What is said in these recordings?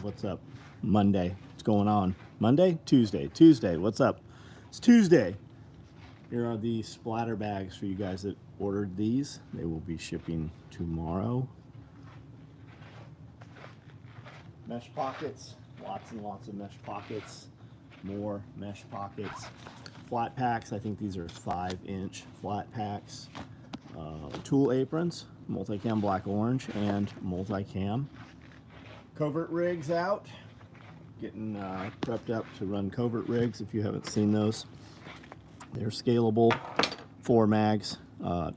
What's up? Monday. What's going on? Monday? Tuesday. Tuesday. What's up? It's Tuesday. Here are the splatter bags for you guys that ordered these. They will be shipping tomorrow. Mesh pockets. Lots and lots of mesh pockets. More mesh pockets. Flat packs. I think these are 5-inch flat packs. Tool aprons. Multicam black orange and multicam. Covert rigs out. Getting prepped up to run covert rigs if you haven't seen those. They're scalable 4 mags,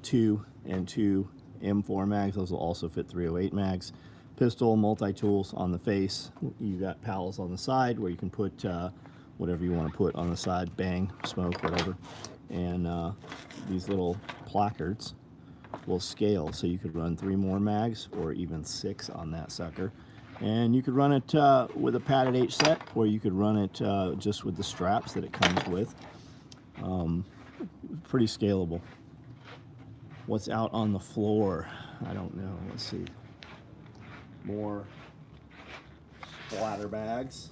2 and 2 M4 mags. Those will also fit 308 mags. Pistol, multi-tools on the face. You got pals on the side where you can put whatever you want to put on the side, bang, smoke, whatever. And these little placards will scale, so you could run 3 more mags or even 6 on that sucker. And you could run it with a padded H set, or you could run it just with the straps that it comes with. Pretty scalable. What's out on the floor? I don't know. Let's see. More splatter bags.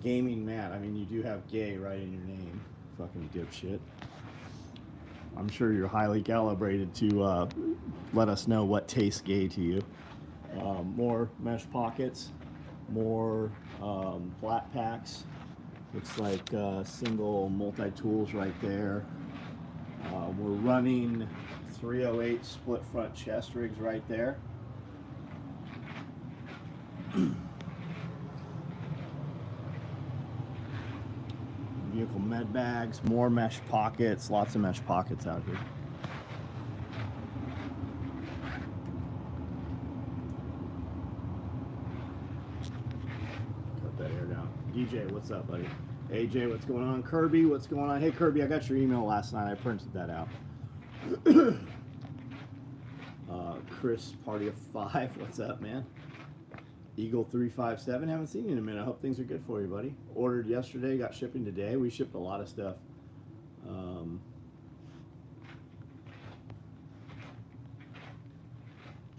Gaming mat. I mean, you do have gay right in your name. Fucking dipshit. I'm sure you're highly calibrated to let us know what tastes gay to you. More mesh pockets, more flat packs. Looks like single multi-tools right there. We're running 308 split front chest rigs right there. Vehicle med bags, more mesh pockets, lots of mesh pockets out here. Cut that hair down. DJ, what's up, buddy? AJ, what's going on? Kirby, what's going on? Hey, Kirby, I got your email last night. I printed that out. Chris, Party of 5, what's up, man? Eagle 357, haven't seen you in a minute. I hope things are good for you, buddy. Ordered yesterday, got shipping today. We shipped a lot of stuff.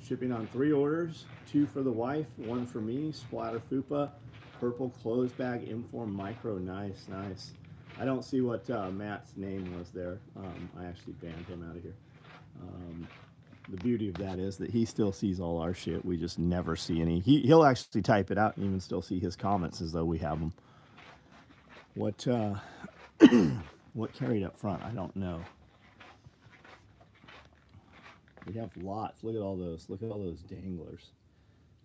Shipping on 3 orders, 2 for the wife, 1 for me. Splatter Fupa, purple clothes bag, Inform Micro, nice, nice. I don't see what Matt's name was there. I actually banned him out of here. The beauty of that is that he still sees all our shit. We just never see any. He'll actually type it out and even still see his comments as though we have them. What what carried up front? I don't know. We have lots. Look at all those. Look at all those danglers.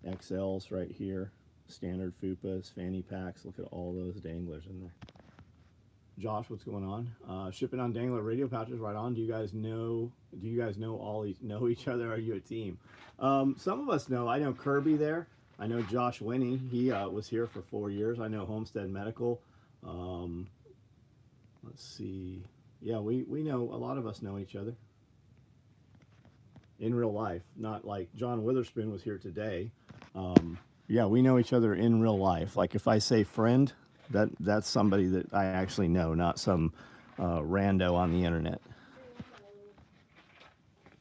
XLs right here. Standard Fupas, fanny packs. Look at all those danglers in there. Josh, what's going on? Shipping on dangler radio pouches, right on. Do you guys know know each other? Are you a team? Some of us know. I know Kirby there. I know Josh Winnie. He was here for 4 years. I know Homestead Medical. Let's see. Yeah, we know, a lot of us know each other in real life. Not like John Witherspoon was here today. Yeah, we know each other in real life. Like if I say friend, that's somebody that I actually know, not some rando on the internet.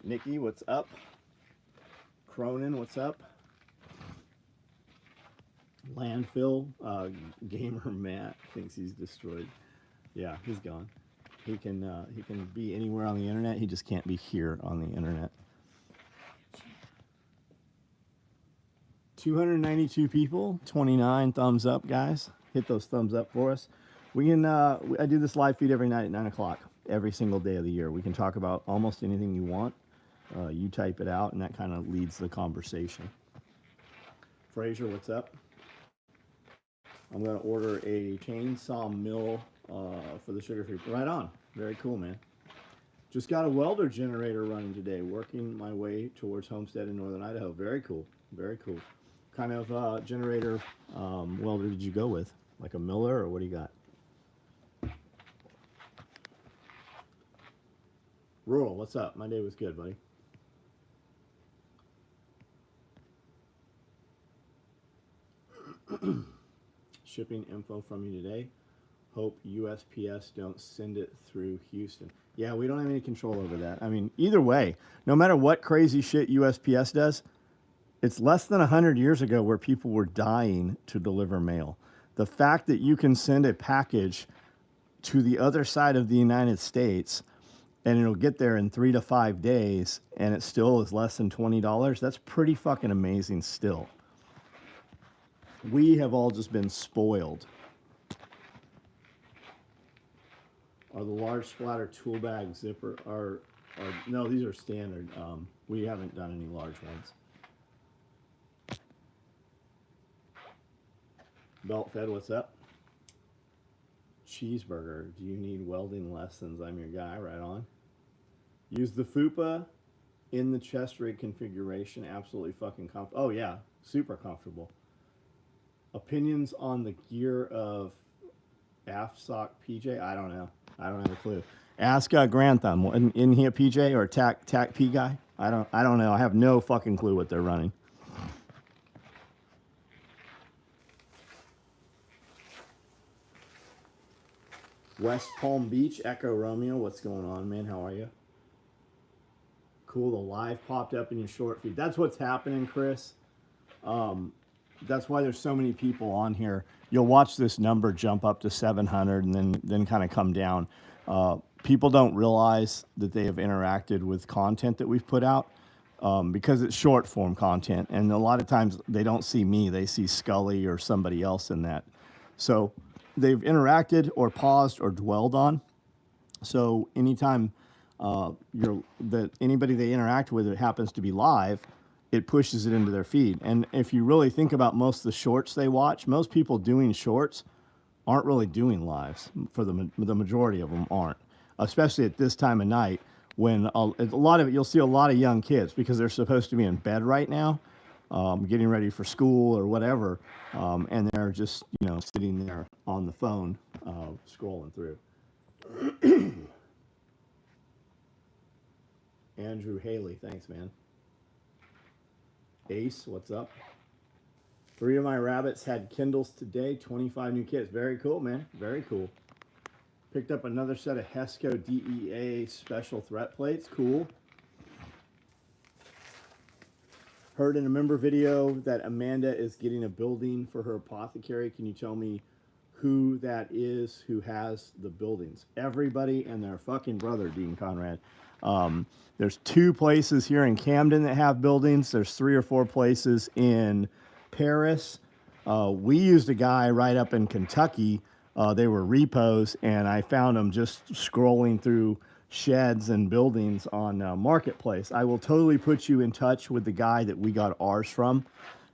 Nikki, what's up? Cronin, what's up? Landfill, gamer Matt thinks he's destroyed. Yeah, he's gone. He can be anywhere on the internet. He just can't be here on the internet. 292 people, 29 thumbs up, guys. Hit those thumbs up for us. We can. I do this live feed every night at 9 o'clock, every single day of the year. We can talk about almost anything you want. You type it out, and that kind of leads the conversation. Fraser, what's up? I'm going to order a chainsaw mill for the sugar-free. Right on. Very cool, man. Just got a welder generator running today, working my way towards Homestead in northern Idaho. Very cool. Very cool. Kind of generator welder did you go with? Like a Miller, or what do you got? Rural, what's up? My day was good, buddy. Shipping info from you today. Hope USPS don't send it through Houston. Yeah, we don't have any control over that. I mean, either way, no matter what crazy shit USPS does, It's less than 100 years ago where people were dying to deliver mail. The fact that you can send a package to the other side of the United States and it'll get there in 3 to 5 days and it still is less than $20, that's pretty fucking amazing still. We have all just been spoiled. Are the large splatter tool bag zipper are no, these are standard. We haven't done any large ones. Belt Fed, what's up? Cheeseburger, do you need welding lessons? I'm your guy, right on. Use the FUPA in the chest rig configuration. Absolutely fucking comfortable. Oh yeah, super comfortable. Opinions on the gear of AFSOC PJ? I don't know. I don't have a clue. Ask Grantham. Isn't he a PJ or a TAC P guy? I don't know. I have no fucking clue what they're running. West Palm Beach, Echo Romeo. What's going on, man? How are you? Cool. The live popped up in your short feed. That's what's happening, Chris. That's why there's so many people on here. You'll watch this number jump up to 700 and then kind of come down. People don't realize that they have interacted with content that we've put out because it's short form content. And a lot of times they don't see me. They see Scully or somebody else in that. So they've interacted or paused or dwelled on. So anytime anybody they interact with, it happens to be live, it pushes it into their feed. And if you really think about most of the shorts they watch, most people doing shorts aren't really doing lives. For the majority of them aren't, especially at this time of night when a lot of it, you'll see a lot of young kids because they're supposed to be in bed right now, getting ready for school or whatever, and they're just sitting there on the phone scrolling through. Andrew Haley, thanks, man. Ace, what's up? 3 of my rabbits had Kindles today, 25 new kits. Very cool, man. Very cool. Picked up another set of Hesco DEA special threat plates. Cool. Heard in a member video that Amanda is getting a building for her apothecary. Can you tell me who that is who has the buildings? Everybody and their fucking brother, Dean Conrad. There's 2 places here in Camden that have buildings. There's 3 or 4 places in Paris. We used a guy right up in Kentucky. They were repos, and I found them just scrolling through sheds and buildings on Marketplace. I will totally put you in touch with the guy that we got ours from.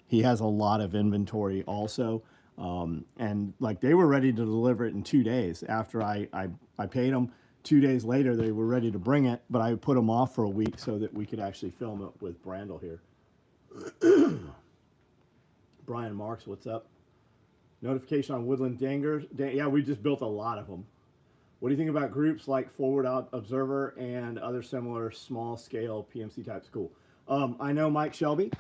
He has a lot of inventory also. And like they were ready to deliver it in 2 days after I paid them. 2 days later, they were ready to bring it, but I put them off for a week so that we could actually film it with Brandel here. Brian Marks, what's up? Notification on woodland dangers. Yeah, we just built a lot of them. What do you think about groups like Forward Observer and other similar small-scale PMC types? Cool. I know Mike Shelby.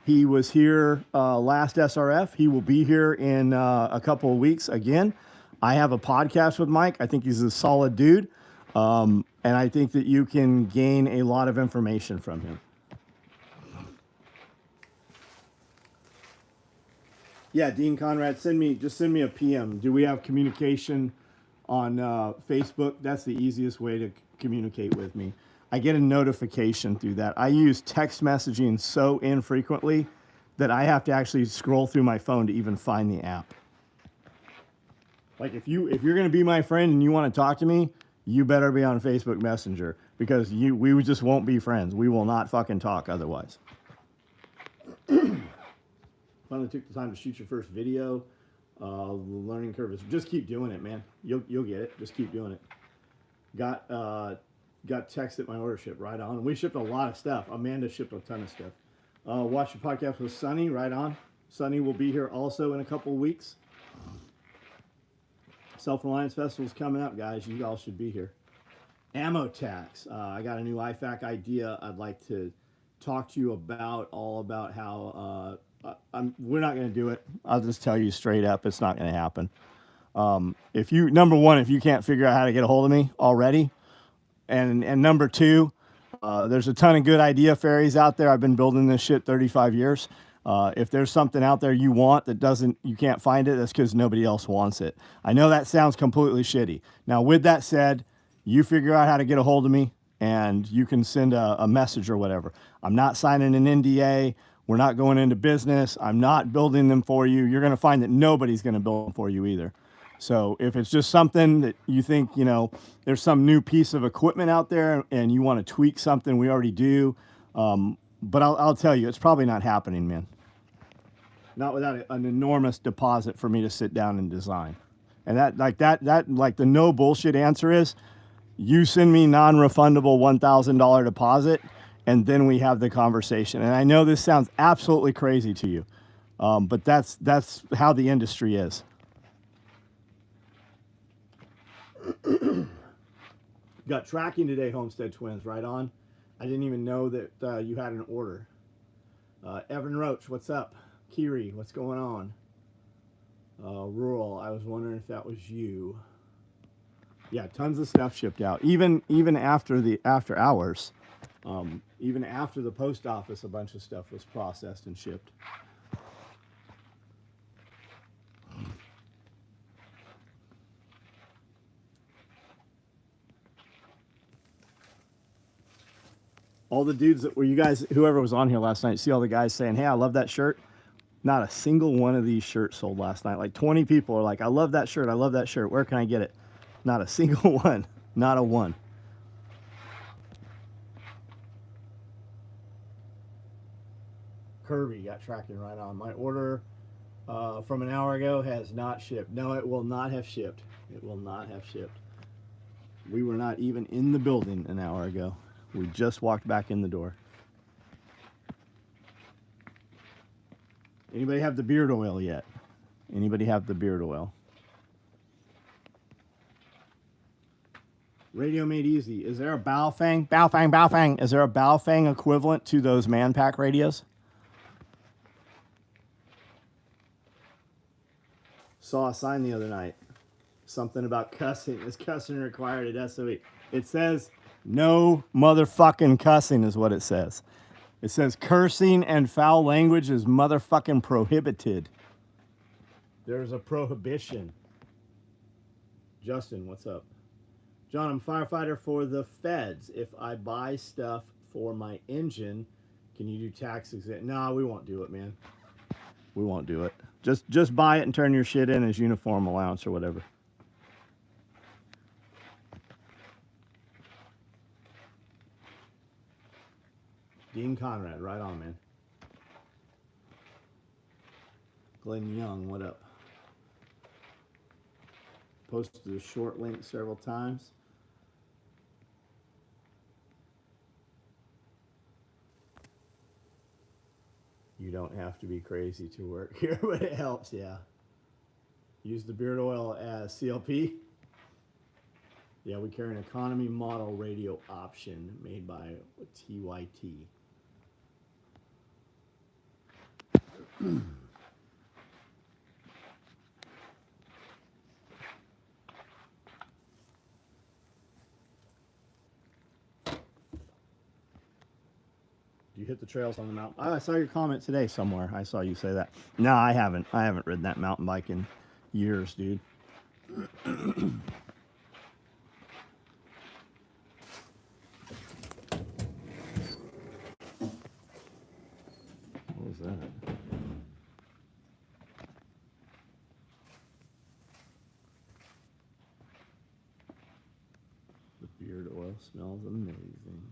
He was here last SRF. He will be here in a couple of weeks again. I have a podcast with Mike. I think he's a solid dude. And I think that you can gain a lot of information from him. Yeah, Dean Conrad, just send me a PM. Do we have communication on Facebook? That's the easiest way to communicate with me. I get a notification through that. I use text messaging so infrequently that I have to actually scroll through my phone to even find the app. Like if you're gonna be my friend and you want to talk to me, you better be on Facebook Messenger because we just won't be friends. We will not fucking talk otherwise. Finally took the time to shoot your first video. The learning curve is just keep doing it, man. You'll get it. Just keep doing it. Got text at my order ship, right on. We shipped a lot of stuff. Amanda shipped a ton of stuff. Watch the podcast with Sunny, right on. Sunny will be here also in a couple of weeks. Self-reliance festival's coming up, guys. You all should be here. Ammo tax. I got a new IFAC idea I'd like to talk to you about, all about how we're not going to do it. I'll just tell you straight up, it's not going to happen. Number one, if you can't figure out how to get a hold of me already, and number two, There's a ton of good idea fairies out there. I've been building this shit 35 years. If there's something out there you want that you can't find it, that's because nobody else wants it. I know that sounds completely shitty. Now, with that said, you figure out how to get a hold of me and you can send a message or whatever. I'm not signing an NDA. We're not going into business. I'm not building them for you. You're going to find that nobody's going to build them for you either. So if it's just something that you think, there's some new piece of equipment out there and you want to tweak something, we already do. But I'll tell you, it's probably not happening, man. Not without an enormous deposit for me to sit down and design. And that the no bullshit answer is, you send me non-refundable $1,000 deposit, and then we have the conversation. And I know this sounds absolutely crazy to you, but that's how the industry is. Got tracking today, Homestead Twins, right on. I didn't even know that you had an order. Evan Roach, what's up? Kiri, what's going on? Rural, I was wondering if that was you. Yeah, tons of stuff shipped out. Even after hours, even after the post office, a bunch of stuff was processed and shipped. All the dudes that were, you guys, whoever was on here last night, see all the guys saying, hey, I love that shirt. Not a single one of these shirts sold last night. Like 20 people are like, I love that shirt. I love that shirt. Where can I get it? Not a single one. Not a one. Kirby got tracking right on. My order from an hour ago has not shipped. No, it will not have shipped. It will not have shipped. We were not even in the building an hour ago. We just walked back in the door. Anybody have the beard oil yet? Anybody have the beard oil? Radio Made Easy. Is there a Baofeng? Baofeng. Is there a Baofeng equivalent to those Manpack radios? Saw a sign the other night. Something about cussing. Is cussing required at SOE? It says no motherfucking cussing is what it says. It says cursing and foul language is motherfucking prohibited. There's a prohibition. Justin, what's up? John, I'm a firefighter for the feds. If I buy stuff for my engine, can you do tax exempt? No, we won't do it, man. We won't do it. Just buy it and turn your shit in as uniform allowance or whatever. Dean Conrad, right on, man. Glenn Young, what up? Posted a short link several times. You don't have to be crazy to work here, but it helps, yeah. Use the beard oil as CLP. Yeah, we carry an economy model radio option made by TYT. You hit the trails on the mountain. I saw your comment today somewhere. I saw you say that. No, I haven't. I haven't ridden that mountain bike in years, dude. What was that? The beard oil smells amazing.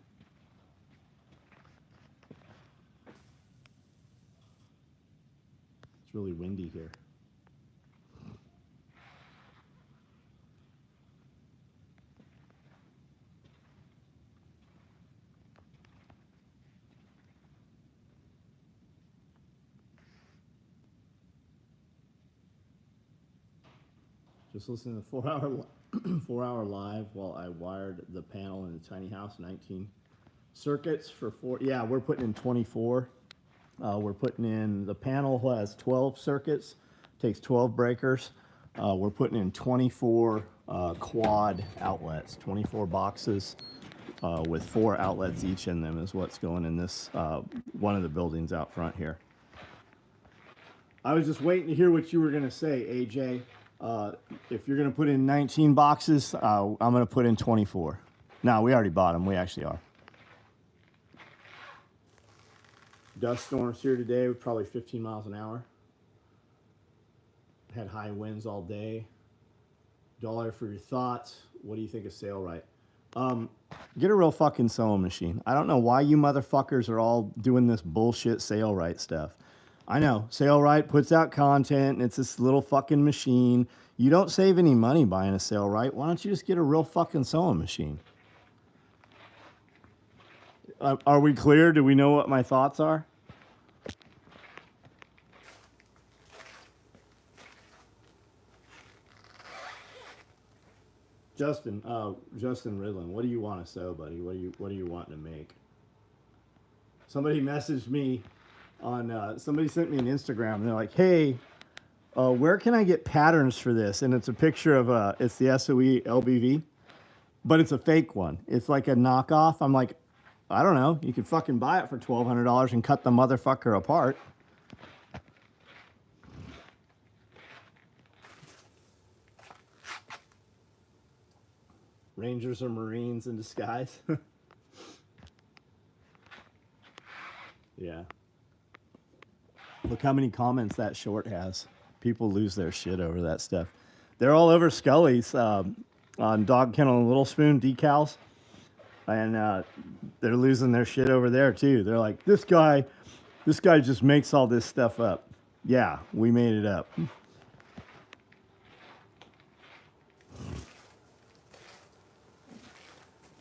It's really windy here. Just listen to the 4-hour live while I wired the panel in the tiny house. 19 circuits for 4. Yeah, we're putting in 24. We're putting in, the panel has 12 circuits, takes 12 breakers. We're putting in 24 quad outlets, 24 boxes. with 4 outlets each in them is what's going in this one of the buildings out front here. I was just waiting to hear what you were going to say, AJ. If you're going to put in 19 boxes, I'm going to put in 24. No, we already bought them. We actually are. Dust storms here today with probably 15 miles an hour. Had high winds all day. $1 for your thoughts. What do you think of Sailrite? Get a real fucking sewing machine. I don't know why you motherfuckers are all doing this bullshit Sailrite stuff. I know, Sailrite puts out content, and it's this little fucking machine. You don't save any money buying a Sailrite. Why don't you just get a real fucking sewing machine? Are we clear? Do we know what my thoughts are? Justin Ridlin, what do you want to sew, buddy? What are you wanting to make? Somebody messaged me on somebody sent me an Instagram, and they're like, hey, where can I get patterns for this? And it's a picture of it's the SOE LBV, but it's a fake one. It's like a knockoff. I'm like, I don't know. You could fucking buy it for $1,200 and cut the motherfucker apart. Rangers or Marines in disguise. Yeah. Look how many comments that short has. People lose their shit over that stuff. They're all over Scully's on Dog Kennel and Little Spoon decals. And they're losing their shit over there too. They're like, this guy just makes all this stuff up. Yeah, we made it up.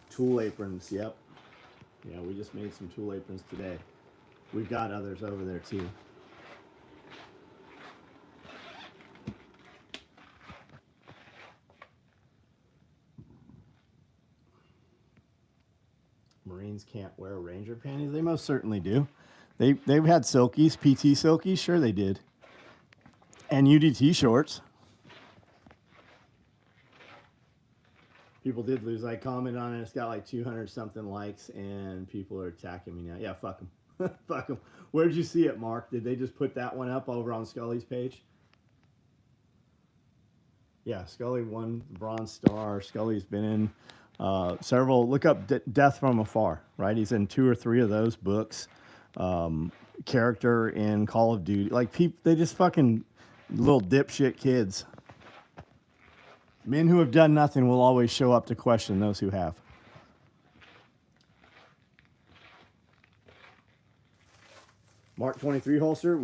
Tool aprons, yep. Yeah, we just made some tool aprons today. We've got others over there too. Marines can't wear Ranger panties. They most certainly do. They've had silkies, PT silkies. Sure they did. And UDT shorts. People did lose. I commented on it. It's got like 200 something likes, and people are attacking me now. Yeah, fuck them. Fuck them. Where'd you see it, Mark? Did they just put that one up over on Scully's page? Yeah, Scully won the Bronze Star. Scully's been in several. Look up Death from Afar, right? He's in 2 or 3 of those books. Character in Call of Duty. Like, they just fucking little dipshit kids. Men who have done nothing will always show up to question those who have. Mark 23 holster.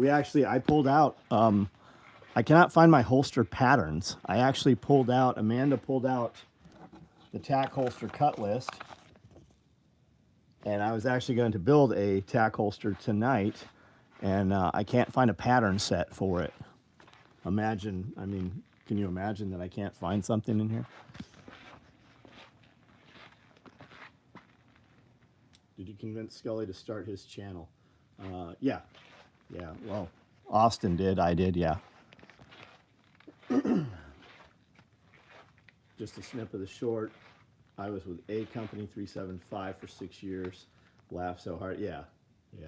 I pulled out. I cannot find my holster patterns. I actually Amanda pulled out the tack holster cut list. And I was actually going to build a tack holster tonight. And I can't find a pattern set for it. Can you imagine that I can't find something in here? Did you convince Scully to start his channel? Yeah. Yeah, well, Austin did. I did, yeah. Just a snip of the short. I was with A Company 375 for 6 years. Laughed so hard. Yeah, yeah.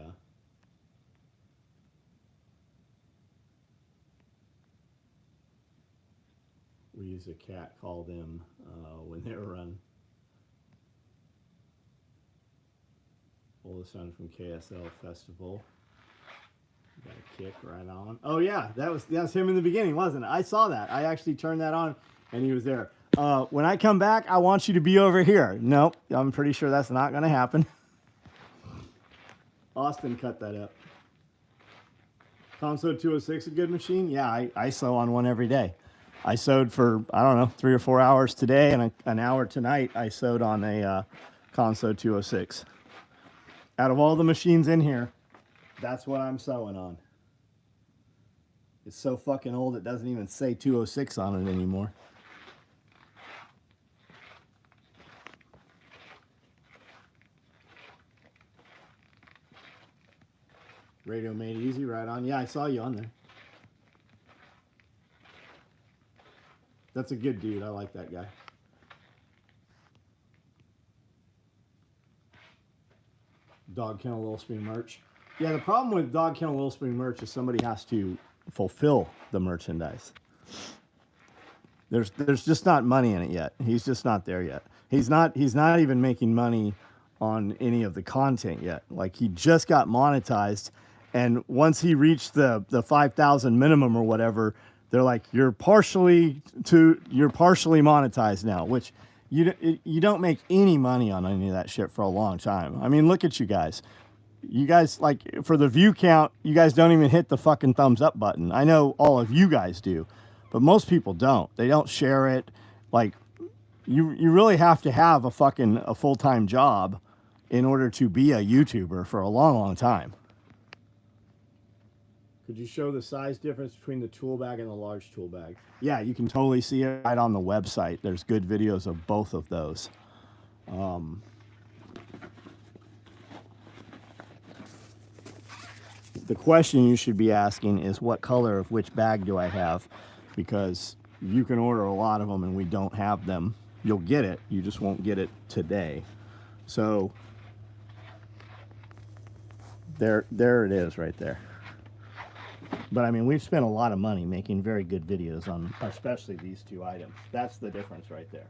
We use a cat, call them when they're run. Oldest son from KSL Festival. Got a kick right on. Oh yeah, that was him in the beginning, wasn't it? I saw that. I actually turned that on, and he was there. When I come back, I want you to be over here. Nope, I'm pretty sure that's not going to happen. Austin cut that up. Conso 206, a good machine? Yeah, I sew on one every day. I sewed for, I don't know, 3 or 4 hours today, and an hour tonight I sewed on a Conso 206. Out of all the machines in here, that's what I'm sewing on. It's so fucking old it doesn't even say 206 on it anymore. Radio Made Easy, right on. Yeah, I saw you on there. That's a good dude. I like that guy. Dog Kennel Little Spoon merch. Yeah, the problem with Dog Kennel Little Spoon merch is somebody has to fulfill the merchandise. There's just not money in it yet. He's just not there yet. He's not even making money on any of the content yet. Like, he just got monetized, and once he reached the 5,000 minimum or whatever, they're like, you're partially monetized now, which you don't make any money on any of that shit for a long time. I mean, look at you guys. You guys, like, for the view count, you guys don't even hit the fucking thumbs up button. I know all of you guys do, but most people don't. They don't share it. Like, you really have to have a full-time job in order to be a YouTuber for a long, long time. Could you show the size difference between the tool bag and the large tool bag? Yeah, you can totally see it right on the website. There's good videos of both of those. The question you should be asking is, what color of which bag do I have? Because you can order a lot of them and we don't have them. You'll get it, you just won't get it today. So there it is right there. But I mean, we've spent a lot of money making very good videos on especially these two items. That's the difference right there.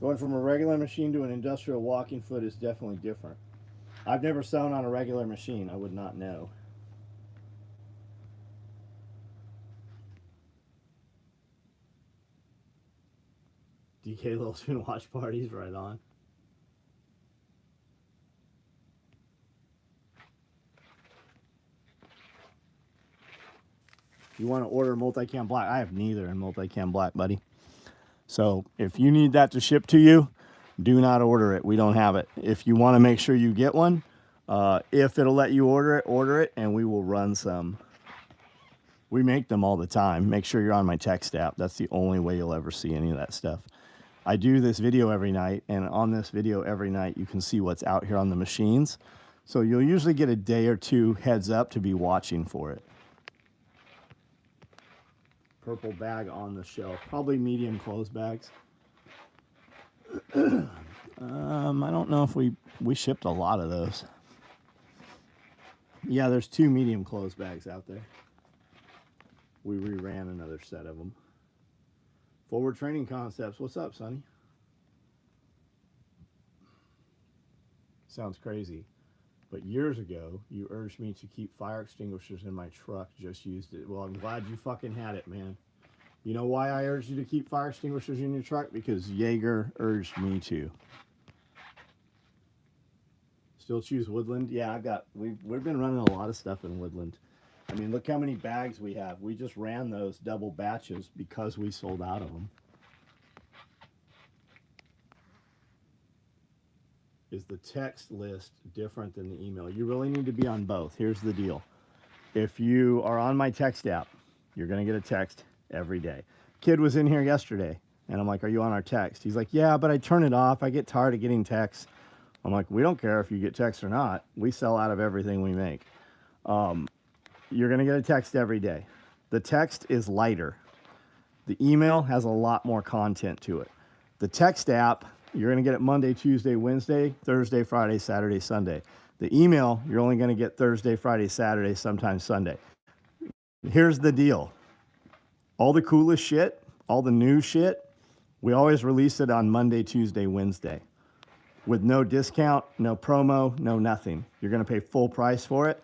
Going from a regular machine to an industrial walking foot is definitely different. I've never sewn on a regular machine. I would not know. DK Little Spoon watch parties, right on. You want to order multicam black? I have neither in multicam black, buddy. So if you need that to ship to you, do not order it. We don't have it. If you want to make sure you get one, if it'll let you order it, and we will run some. We make them all the time. Make sure you're on my text app. That's the only way you'll ever see any of that stuff. I do this video every night, and on this video every night you can see what's out here on the machines. So you'll usually get a day or two heads up to be watching for it. Purple bag on the shelf. Probably medium clothes bags. I don't know if we shipped a lot of those. Yeah, there's 2 medium clothes bags out there. We reran another set of them. Forward Training Concepts. What's up, Sonny? Sounds crazy, but years ago, you urged me to keep fire extinguishers in my truck. Just used it. Well, I'm glad you fucking had it, man. You know why I urged you to keep fire extinguishers in your truck? Because Jaeger urged me to. Still choose Woodland? Yeah, we've been running a lot of stuff in Woodland. I mean, look how many bags we have. We just ran those double batches because we sold out of them. Is the text list different than the email? You really need to be on both. Here's the deal. If you are on my text app, you're going to get a text every day. Kid was in here yesterday, and I'm like, are you on our text? He's like, yeah, but I turn it off. I get tired of getting texts. I'm like, we don't care if you get texts or not. We sell out of everything we make. You're going to get a text every day. The text is lighter. The email has a lot more content to it. The text app, you're going to get it Monday, Tuesday, Wednesday, Thursday, Friday, Saturday, Sunday. The email, you're only going to get Thursday, Friday, Saturday, sometimes Sunday. Here's the deal. All the coolest shit, all the new shit, we always release it on Monday, Tuesday, Wednesday. With no discount, no promo, no nothing. You're going to pay full price for it.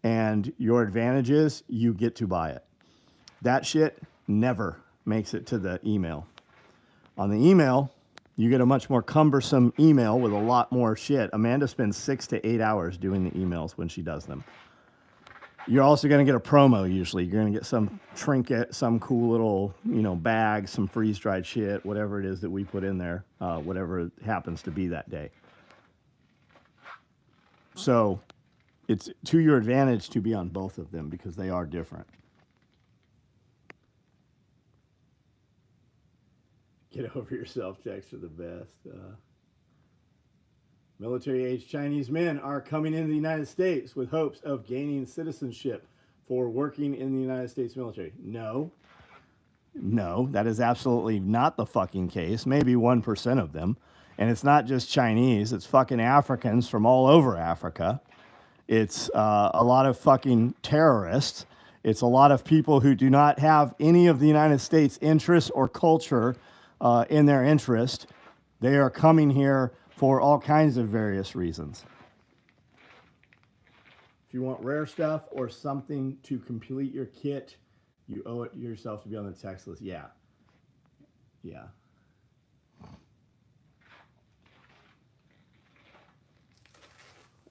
And your advantage is you get to buy it. That shit never makes it to the email. On the email, you get a much more cumbersome email with a lot more shit. Amanda spends 6 to 8 hours doing the emails when she does them. You're also going to get a promo usually. You're going to get some trinket, some cool little, bag, some freeze-dried shit, whatever it is that we put in there, whatever it happens to be that day. So it's to your advantage to be on both of them because they are different. Get over yourself, texts are the best. Military-age Chinese men are coming into the United States with hopes of gaining citizenship for working in the United States military. No, that is absolutely not the fucking case. Maybe 1% of them. And it's not just Chinese, it's fucking Africans from all over Africa. It's a lot of fucking terrorists. It's a lot of people who do not have any of the United States interests or culture in their interest. They are coming here for all kinds of various reasons. If you want rare stuff or something to complete your kit, you owe it to yourself to be on the text list. Yeah. Yeah.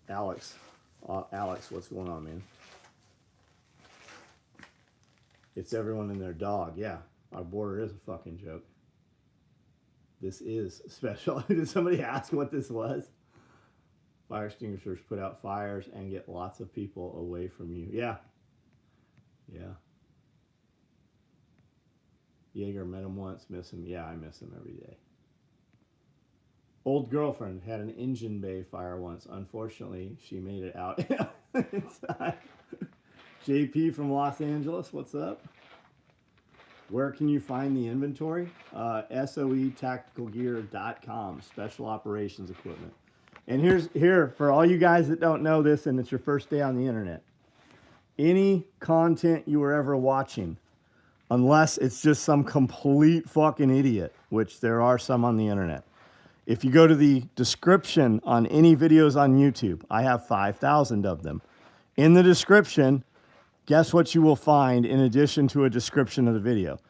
Alex, what's going on, man? It's everyone and their dog. Yeah, our border is a fucking joke. This is special. Did somebody ask what this was? Fire extinguishers put out fires and get lots of people away from you. Yeah. Yeah. Jaeger met him once, miss him. Yeah, I miss him every day. Old girlfriend had an engine bay fire once. Unfortunately, she made it out inside. JP from Los Angeles, what's up? Where can you find the inventory? SOEtacticalgear.com, special operations equipment. And here, for all you guys that don't know this and it's your first day on the internet, any content you were ever watching, unless it's just some complete fucking idiot, which there are some on the internet. If you go to the description on any videos on YouTube, I have 5,000 of them. In the description, guess what you will find in addition to a description of the video?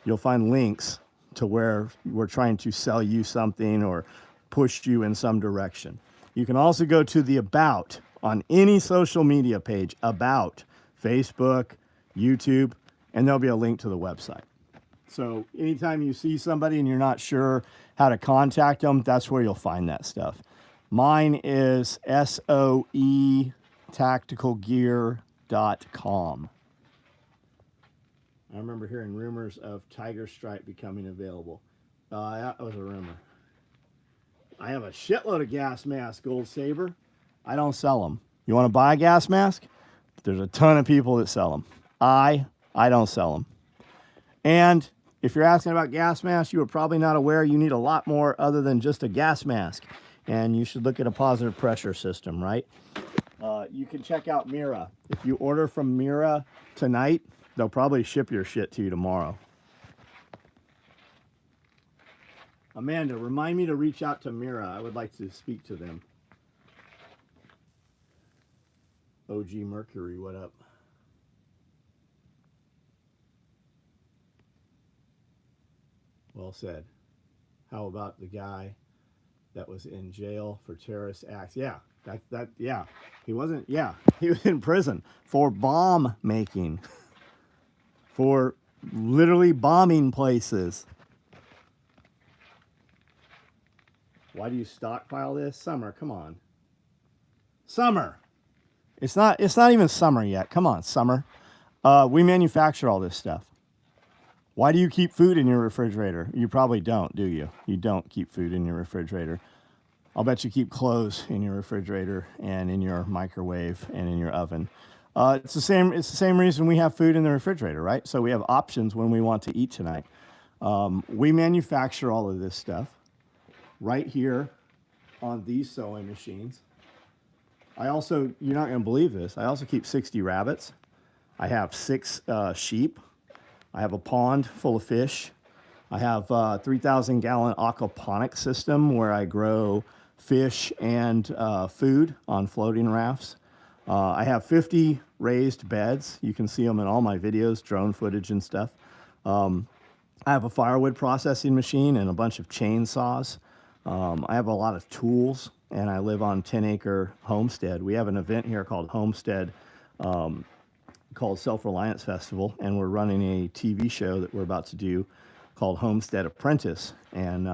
You'll find links to where we're trying to sell you something or push you in some direction. You can also go to the About on any social media page, About, Facebook, YouTube, and there'll be a link to the website. So anytime you see somebody and you're not sure how to contact them, that's where you'll find that stuff. Mine is SOEtacticalgear.com. I remember hearing rumors of Tiger Stripe becoming available. That was a rumor. I have a shitload of gas masks, Gold Saber. I don't sell them. You want to buy a gas mask? There's a ton of people that sell them. I don't sell them. And if you're asking about gas masks, you are probably not aware you need a lot more other than just a gas mask. And you should look at a positive pressure system, right? You can check out Mira. If you order from Mira tonight, they'll probably ship your shit to you tomorrow. Amanda, remind me to reach out to Mira. I would like to speak to them. OG Mercury, what up? Well said. How about the guy that was in jail for terrorist acts? Yeah, yeah. He was in prison for bomb making, for literally bombing places. Why do you stockpile this? Summer, come on. Summer. It's not even summer yet. Come on, Summer. We manufacture all this stuff. Why do you keep food in your refrigerator? You probably don't, do you? You don't keep food in your refrigerator. I'll bet you keep clothes in your refrigerator and in your microwave and in your oven. It's the same reason we have food in the refrigerator, right? So we have options when we want to eat tonight. We manufacture all of this stuff right here on these sewing machines. I also, you're not going to believe this, I also keep 60 rabbits. I have 6 sheep. I have a pond full of fish. I have a 3,000 gallon aquaponic system where I grow fish and food on floating rafts. I have 50 raised beds. You can see them in all my videos, drone footage and stuff. I have a firewood processing machine and a bunch of chainsaws. I have a lot of tools, and I live on 10-acre homestead. We have an event here called Homestead, called Self-Reliance Festival, and we're running a TV show that we're about to do called Homestead Apprentice, and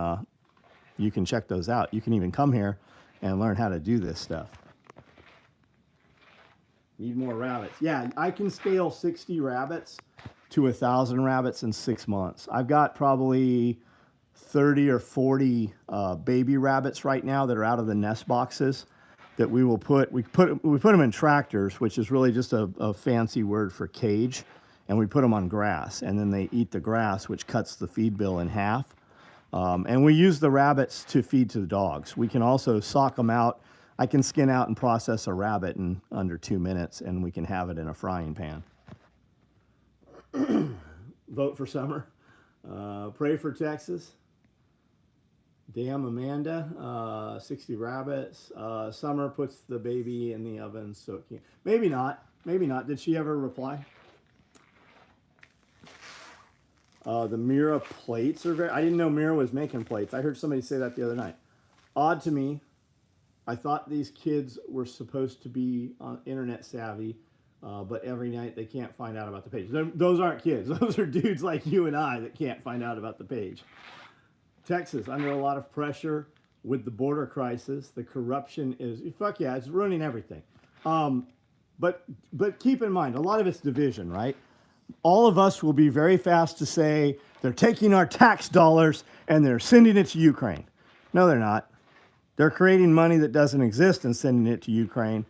you can check those out. You can even come here and learn how to do this stuff. Need more rabbits. Yeah, I can scale 60 rabbits to 1,000 rabbits in 6 months. I've got probably 30 or 40 baby rabbits right now that are out of the nest boxes that we put them in tractors, which is really just a fancy word for cage, and we put them on grass, and then they eat the grass, which cuts the feed bill in half. And we use the rabbits to feed to the dogs. We can also sock them out. I can skin out and process a rabbit in under 2 minutes, and we can have it in a frying pan. Vote for summer. Pray for Texas. Damn Amanda. 60 rabbits. Summer puts the baby in the oven so it can't. Maybe not. Maybe not. Did she ever reply? The Mira plates are very... I didn't know Mira was making plates. I heard somebody say that the other night. Odd to me. I thought these kids were supposed to be internet savvy, but every night they can't find out about the page. Those aren't kids. Those are dudes like you and I that can't find out about the page. Texas, under a lot of pressure with the border crisis. The corruption is... Fuck yeah, it's ruining everything. But keep in mind, a lot of it's division, right? All of us will be very fast to say they're taking our tax dollars and they're sending it to Ukraine. No, they're not. They're creating money that doesn't exist and sending it to Ukraine.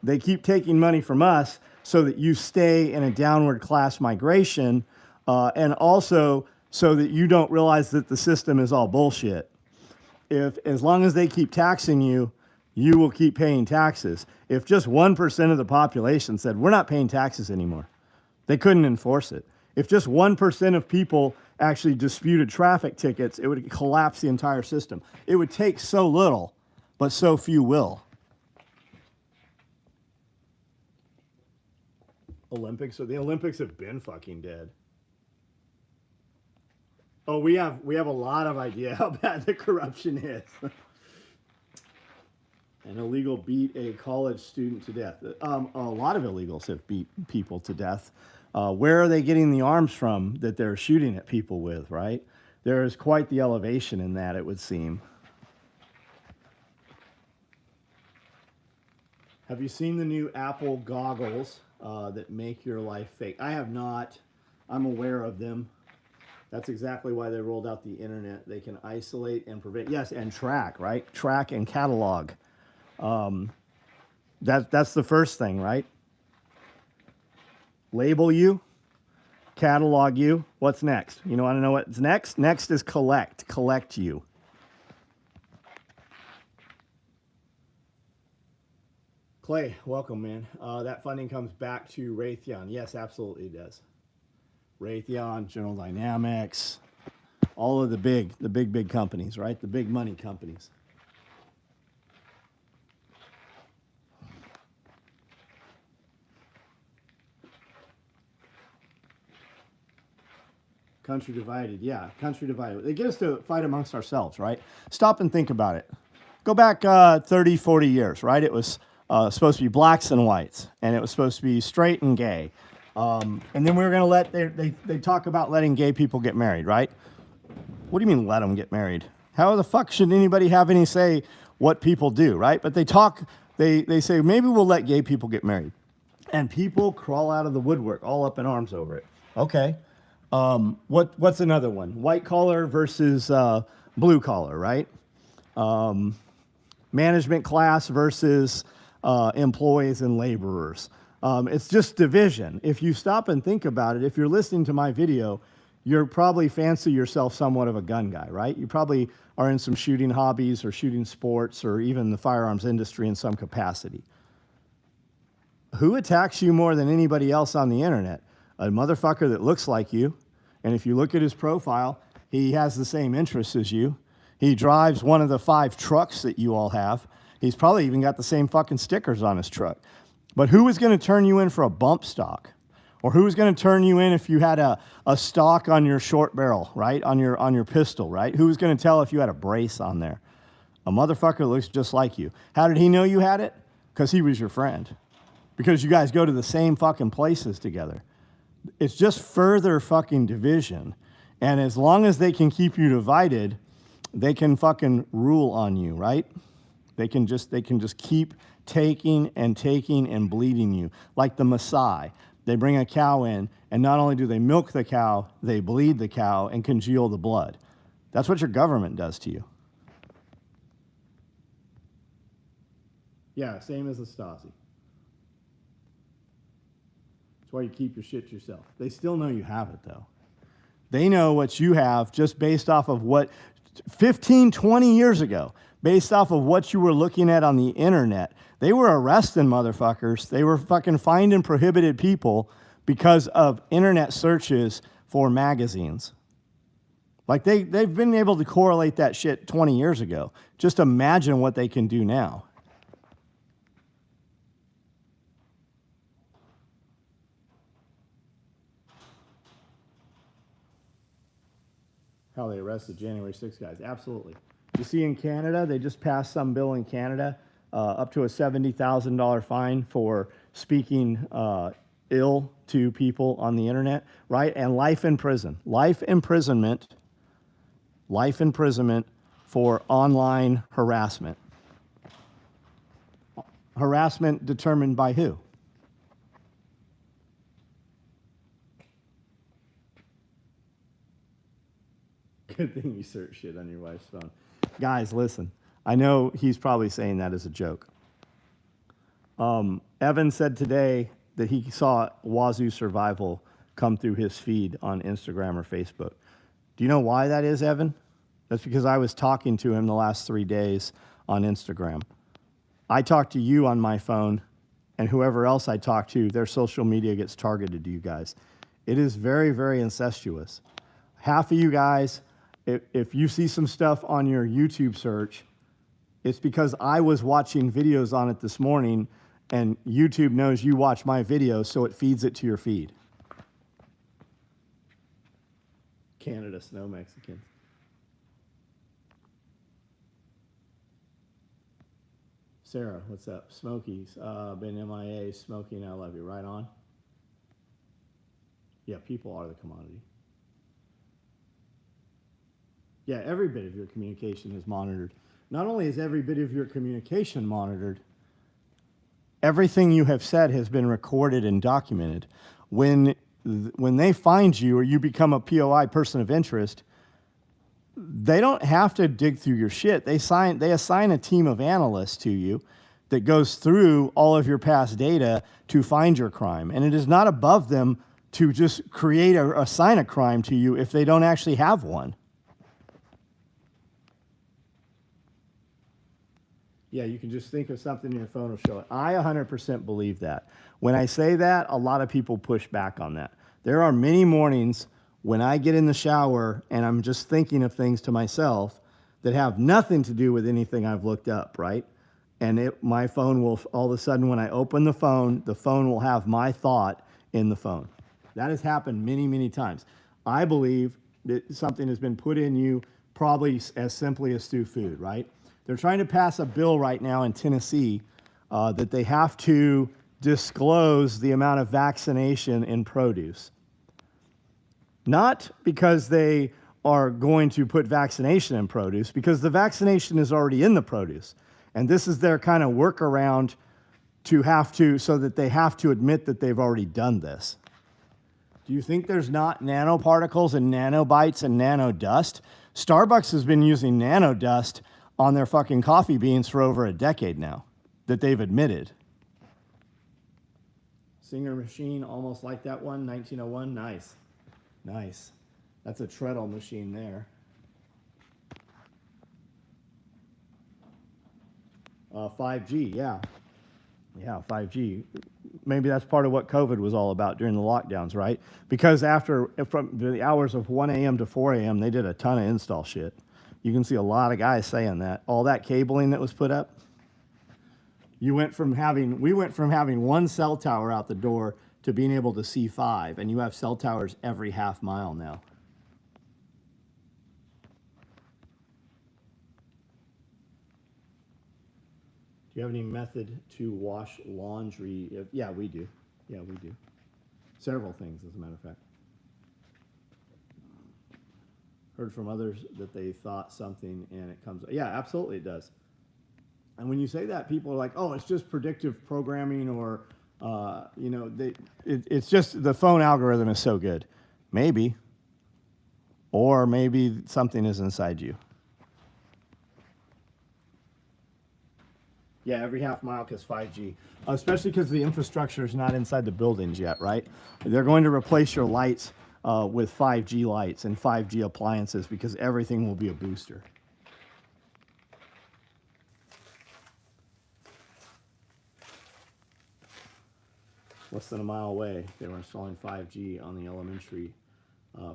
They keep taking money from us so that you stay in a downward class migration, and also so that you don't realize that the system is all bullshit. As long as they keep taxing you, you will keep paying taxes. If just 1% of the population said, we're not paying taxes anymore, they couldn't enforce it. If just 1% of people actually disputed traffic tickets, it would collapse the entire system. It would take so little, but so few will. Olympics, so the Olympics have been fucking dead. Oh, we have a lot of idea how bad the corruption is. An illegal beat a college student to death. A lot of illegals have beat people to death. Where are they getting the arms from that they're shooting at people with, right? There is quite the elevation in that, it would seem. Have you seen the new Apple goggles that make your life fake? I have not. I'm aware of them. That's exactly why they rolled out the internet. They can isolate and prevent, yes, and track, right? Track and catalog. That's the first thing, right? Label you, catalog you. What's next? You want to know what's next? Next is collect you. Clay, welcome, man. That funding comes back to Raytheon. Yes, absolutely it does. Raytheon, General Dynamics, all of the big companies, right? The big money companies. Country divided, yeah, country divided. They get us to fight amongst ourselves, right? Stop and think about it. Go back 30, 40 years, right? It was supposed to be blacks and whites, and it was supposed to be straight and gay. And then we were going to let, they talk about letting gay people get married, right? What do you mean let them get married? How the fuck should anybody have any say what people do, right? But they say, maybe we'll let gay people get married. And people crawl out of the woodwork, all up in arms over it. Okay. What's another one? White collar versus blue collar, right? Management class versus employees and laborers. It's just division. If you stop and think about it, if you're listening to my video, you're probably fancy yourself somewhat of a gun guy, right? You probably are in some shooting hobbies or shooting sports or even the firearms industry in some capacity. Who attacks you more than anybody else on the internet? A motherfucker that looks like you, and if you look at his profile, he has the same interests as you. He drives one of the 5 trucks that you all have. He's probably even got the same fucking stickers on his truck. But who is going to turn you in for a bump stock? Or who is going to turn you in if you had a stock on your short barrel, right? On your pistol, right? Who is going to tell if you had a brace on there? A motherfucker that looks just like you. How did he know you had it? Because he was your friend. Because you guys go to the same fucking places together. It's just further fucking division. And as long as they can keep you divided, they can fucking rule on you, right? They can just keep taking and bleeding you. Like the Maasai. They bring a cow in, and not only do they milk the cow, they bleed the cow and congeal the blood. That's what your government does to you. Yeah, same as the Stasi. That's why you keep your shit yourself. They still know you have it, though. They know what you have just based off of what 15, 20 years ago, based off of what you were looking at on the internet. They were arresting motherfuckers. They were fucking finding prohibited people because of internet searches for magazines. Like they've been able to correlate that shit 20 years ago. Just imagine what they can do now. How they arrested January 6 guys. Absolutely. You see in Canada, they just passed some bill in Canada, up to a $70,000 fine for speaking ill to people on the internet, right? And life in prison. Life imprisonment for online harassment. Harassment determined by who? Good thing you search shit on your wife's phone. Guys, listen. I know he's probably saying that as a joke. Evan said today that he saw Wazoo Survival come through his feed on Instagram or Facebook. Do you know why that is, Evan? That's because I was talking to him the last 3 days on Instagram. I talk to you on my phone, and whoever else I talk to, their social media gets targeted to you guys. It is very, very incestuous. Half of you guys, if you see some stuff on your YouTube search, it's because I was watching videos on it this morning, and YouTube knows you watch my videos, so it feeds it to your feed. Canada snow Mexicans. Sarah, what's up? Smokies, been MIA, smoking, I love you. Right on? Yeah, people are the commodity. Yeah, every bit of your communication is monitored. Not only is every bit of your communication monitored, everything you have said has been recorded and documented. When they find you or you become a POI, person of interest, they don't have to dig through your shit. They assign a team of analysts to you that goes through all of your past data to find your crime. And it is not above them to just create or assign a crime to you if they don't actually have one. Yeah, you can just think of something in your phone will show it. I 100% believe that. When I say that, a lot of people push back on that. There are many mornings when I get in the shower and I'm just thinking of things to myself that have nothing to do with anything I've looked up, right? And my phone will, all of a sudden when I open the phone will have my thought in the phone. That has happened many, many times. I believe that something has been put in you probably as simply as through food, right? They're trying to pass a bill right now in Tennessee that they have to disclose the amount of vaccination in produce. Not because they are going to put vaccination in produce, because the vaccination is already in the produce. And this is their kind of workaround so that they have to admit that they've already done this. Do you think there's not nanoparticles and nanobites and nanodust? Starbucks has been using nanodust on their fucking coffee beans for over a decade now that they've admitted. Singer machine, almost like that one, 1901. Nice. Nice. That's a treadle machine there. 5G, yeah. Yeah, 5G. Maybe that's part of what COVID was all about during the lockdowns, right? Because from the hours of 1 a.m. to 4 a.m., they did a ton of install shit. You can see a lot of guys saying that. All that cabling that was put up. We went from having one cell tower out the door to being able to see 5, and you have cell towers every half mile now. Do you have any method to wash laundry? Yeah, we do. Yeah, we do. Several things, as a matter of fact. Heard from others that they thought something and it comes. Yeah, absolutely it does. And when you say that, people are like, "Oh, it's just predictive programming," or it's just the phone algorithm is so good. Maybe, or maybe something is inside you. Yeah, every half mile because 5G, especially because the infrastructure is not inside the buildings yet, right? They're going to replace your lights with 5G lights and 5G appliances, because everything will be a booster. Less than a mile away, they were installing 5G on the elementary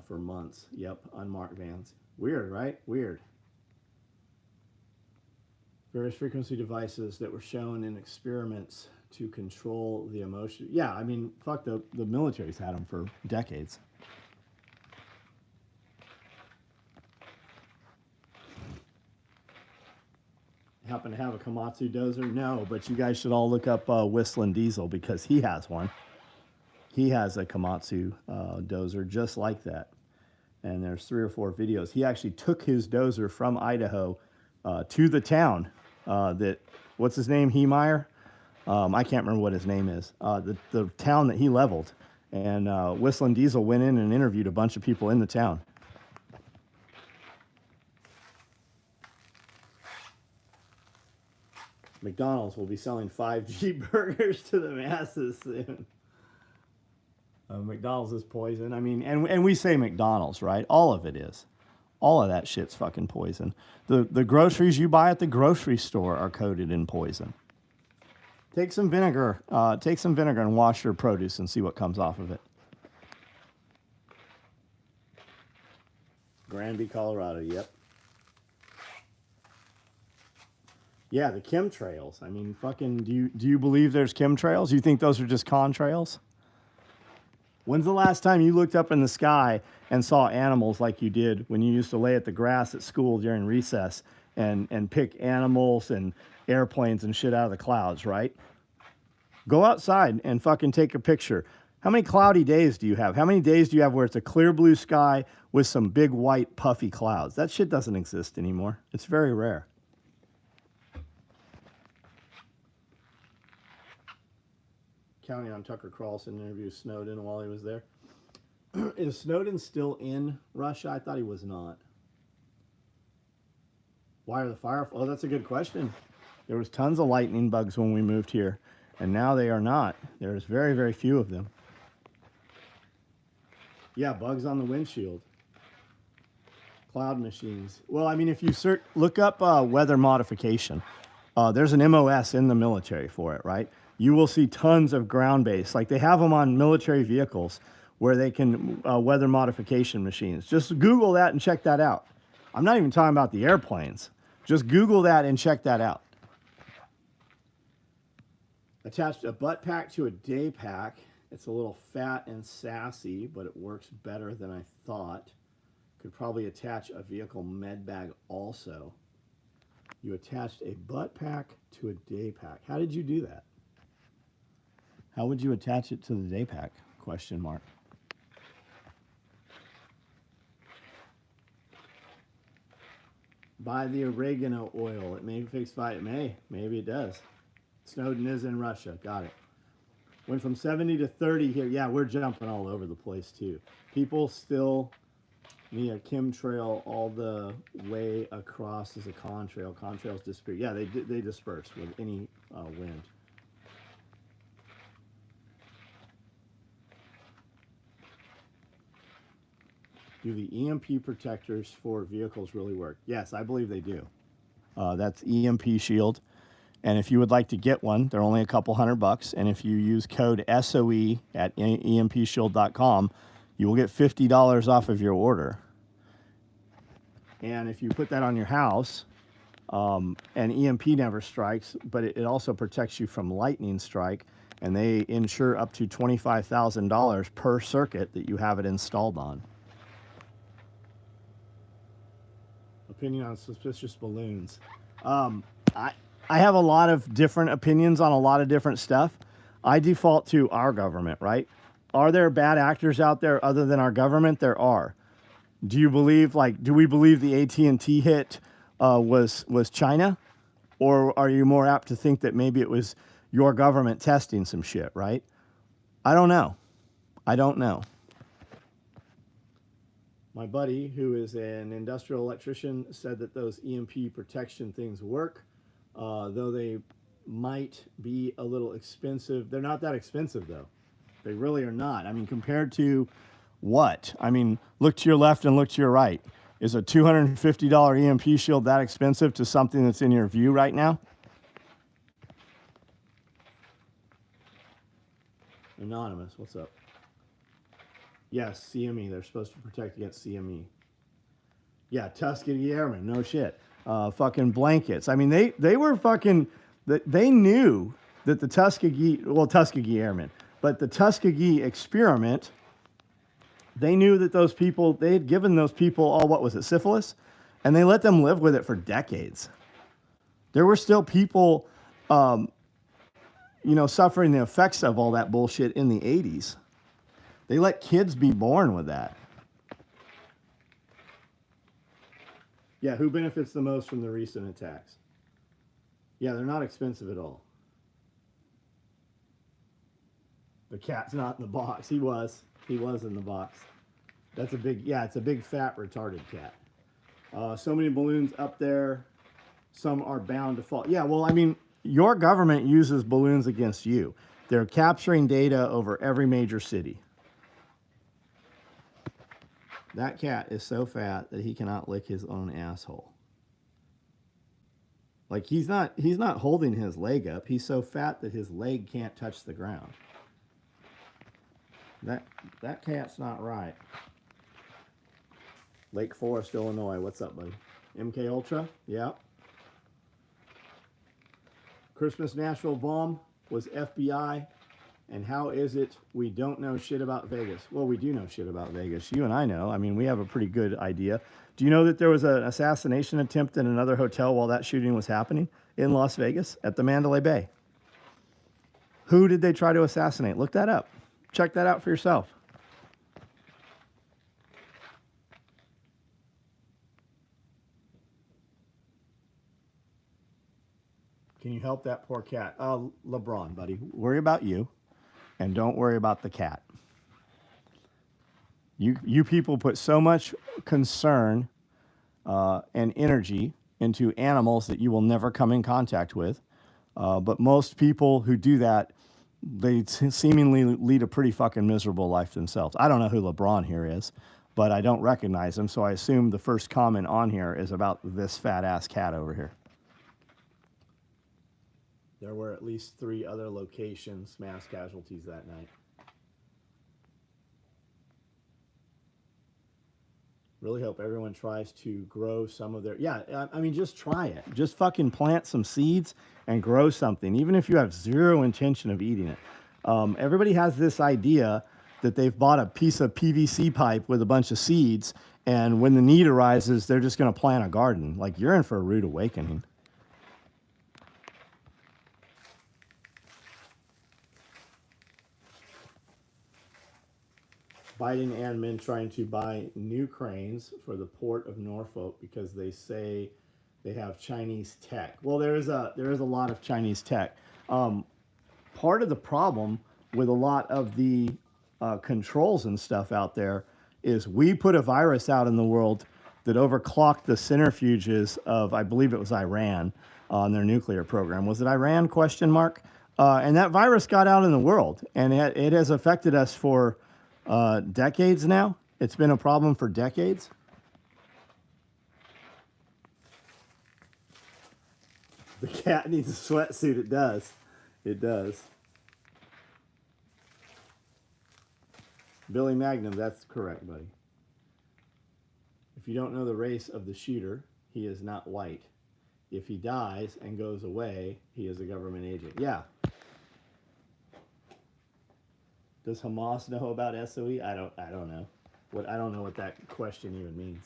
for months. Yep, unmarked vans. Weird, right? Weird. Various frequency devices that were shown in experiments to control the emotion. Yeah, I mean, fuck, the military's had them for decades. Happen to have a Komatsu dozer? No, but you guys should all look up Whistling Diesel, because he has one. He has a Komatsu dozer just like that. And there's 3 or 4 videos. He actually took his dozer from Idaho to the town that, what's his name, Heemeyer? I can't remember what his name is. The town that he leveled. And Whistling Diesel went in and interviewed a bunch of people in the town. McDonald's will be selling 5G burgers to the masses soon. McDonald's is poison. I mean, and we say McDonald's, right? All of it is. All of that shit's fucking poison. The groceries you buy at the grocery store are coated in poison. Take some vinegar and wash your produce and see what comes off of it. Granby, Colorado, yep. Yeah, the chemtrails. I mean, fucking, do you believe there's chemtrails? You think those are just contrails? When's the last time you looked up in the sky and saw animals like you did when you used to lay at the grass at school during recess and pick animals and airplanes and shit out of the clouds, right? Go outside and fucking take a picture. How many cloudy days do you have? How many days do you have where it's a clear blue sky with some big white puffy clouds? That shit doesn't exist anymore. It's very rare. Counting on Tucker Carlson interview Snowden while he was there. Is Snowden still in Russia? I thought he was not. Why are the fire? Oh, that's a good question. There was tons of lightning bugs when we moved here, and now they are not. There's very, very few of them. Yeah, bugs on the windshield. Cloud machines. Well, I mean, if you look up weather modification, there's an MOS in the military for it, right? You will see tons of ground-based, like they have them on military vehicles where they can weather modification machines. Just Google that and check that out. I'm not even talking about the airplanes. Just Google that and check that out. Attached a butt pack to a day pack. It's a little fat and sassy, but it works better than I thought. Could probably attach a vehicle med bag also. You attached a butt pack to a day pack. How did you do that? How would you attach it to the day pack? Question mark. Buy the oregano oil. It may fix fire. It may. Maybe it does. Snowden is in Russia. Got it. Went from 70 to 30 here. Yeah, we're jumping all over the place too. People still need a chemtrail all the way across as a contrail. Contrails disappear. Yeah, they disperse with any wind. Do the EMP protectors for vehicles really work? Yes, I believe they do. That's EMP Shield. And if you would like to get one, they're only a couple $100. And if you use code SOE at empshield.com, you will get $50 off of your order. And if you put that on your house, and EMP never strikes, but it also protects you from lightning strike, and they insure up to $25,000 per circuit that you have it installed on. Opinion on suspicious balloons. I have a lot of different opinions on a lot of different stuff. I default to our government, right? Are there bad actors out there other than our government? There are. Do you believe, do we believe the AT&T hit was China? Or are you more apt to think that maybe it was your government testing some shit, right? I don't know. I don't know. My buddy, who is an industrial electrician, said that those EMP protection things work, though they might be a little expensive. They're not that expensive, though. They really are not. I mean, compared to What? I mean, look to your left and look to your right. Is a $250 EMP shield that expensive to something that's in your view right now? Anonymous, what's up? Yes, CME. They're supposed to protect against CME. Yeah, Tuskegee Airmen. No shit. Fucking blankets. I mean, they were fucking. They knew that the Tuskegee Airmen, but the Tuskegee experiment. They knew that those people, they had given those people all, what was it, syphilis? And they let them live with it for decades. There were still people, suffering the effects of all that bullshit in the 80s. They let kids be born with that. Yeah, who benefits the most from the recent attacks? Yeah, they're not expensive at all. The cat's not in the box. He was in the box. That's a big, it's a big fat retarded cat. So many balloons up there. Some are bound to fall. Yeah, well, I mean, your government uses balloons against you. They're capturing data over every major city. That cat is so fat that he cannot lick his own asshole. Like he's not holding his leg up. He's so fat that his leg can't touch the ground. That cat's not right. Lake Forest, Illinois. What's up, buddy? MK Ultra? Yeah. Christmas Nashville bomb was FBI. And how is it we don't know shit about Vegas? Well, we do know shit about Vegas. You and I know. I mean, we have a pretty good idea. Do you know that there was an assassination attempt in another hotel while that shooting was happening in Las Vegas at the Mandalay Bay? Who did they try to assassinate? Look that up. Check that out for yourself. Can you help that poor cat? LeBron, buddy. Worry about you, and don't worry about the cat. You people put so much concern and energy into animals that you will never come in contact with. But most people who do that, they seemingly lead a pretty fucking miserable life themselves. I don't know who LeBron here is, but I don't recognize him, so I assume the first comment on here is about this fat-ass cat over here. There were at least 3 other locations, mass casualties that night. Really hope everyone tries to grow some of their... Yeah, I mean, just try it. Just fucking plant some seeds and grow something, even if you have zero intention of eating it. Everybody has this idea that they've bought a piece of PVC pipe with a bunch of seeds, and when the need arises, they're just going to plant a garden. Like, you're in for a rude awakening. Biden admin trying to buy new cranes for the port of Norfolk because they say they have Chinese tech. Well, there is a lot of Chinese tech. Part of the problem with a lot of the controls and stuff out there is we put a virus out in the world that overclocked the centrifuges of, I believe it was Iran, on their nuclear program. Was it Iran? ? And that virus got out in the world, and it has affected us for decades now. It's been a problem for decades. The cat needs a sweatsuit. It does. It does. Billy Magnum, that's correct, buddy. If you don't know the race of the shooter, he is not white. If he dies and goes away, he is a government agent. Yeah. Does Hamas know about SOE? I don't know. I don't know what that question even means.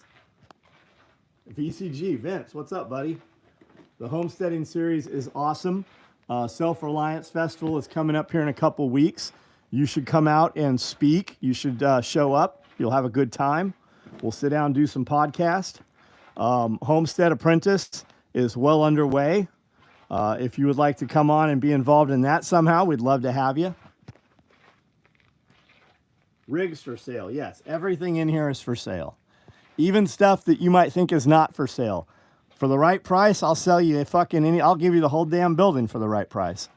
VCG, Vince, what's up, buddy? The Homesteading series is awesome. Self-reliance festival is coming up here in a couple weeks. You should come out and speak. You should show up. You'll have a good time. We'll sit down and do some podcast. Homestead Apprentice is well underway. If you would like to come on and be involved in that somehow, we'd love to have you. Rigs for sale. Yes, everything in here is for sale. Even stuff that you might think is not for sale. For the right price, I'll sell you I'll give you the whole damn building for the right price.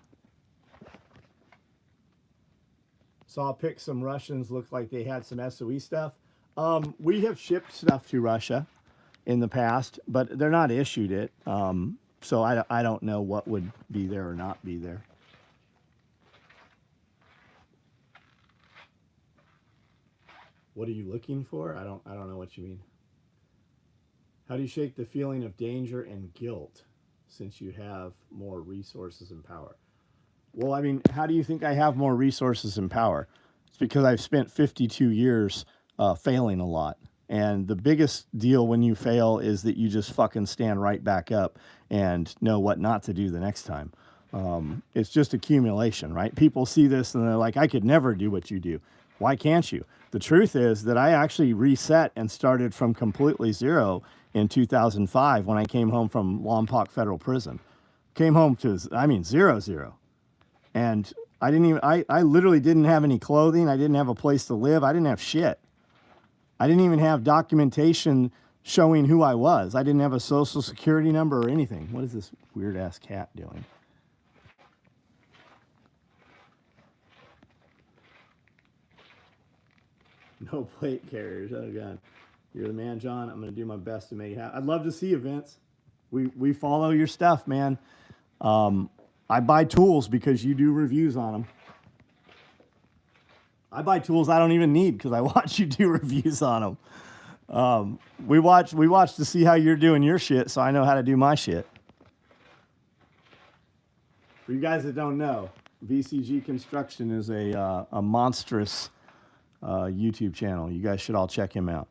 Saw pick some Russians, looked like they had some SOE stuff. We have shipped stuff to Russia in the past, but they're not issued it. So I don't know what would be there or not be there. What are you looking for? I don't know what you mean. How do you shake the feeling of danger and guilt since you have more resources and power? Well, I mean, how do you think I have more resources and power? It's because I've spent 52 years failing a lot. And the biggest deal when you fail is that you just fucking stand right back up and know what not to do the next time. It's just accumulation, right? People see this and they're like, I could never do what you do. Why can't you? The truth is that I actually reset and started from completely zero in 2005 when I came home from Lompoc Federal Prison. Came home to, 0. And I literally didn't have any clothing. I didn't have a place to live. I didn't have shit. I didn't even have documentation showing who I was. I didn't have a social security number or anything. What is this weird ass cat doing? No plate carriers. Oh God, you're the man, John. I'm gonna do my best to make it happen. I'd love to see you, Vince. We follow your stuff, man. I buy tools because you do reviews on them. I buy tools I don't even need because I watch you do reviews on them. We watch to see how you're doing your shit, so I know how to do my shit. For you guys that don't know, VCG Construction is a monstrous YouTube channel. You guys should all check him out.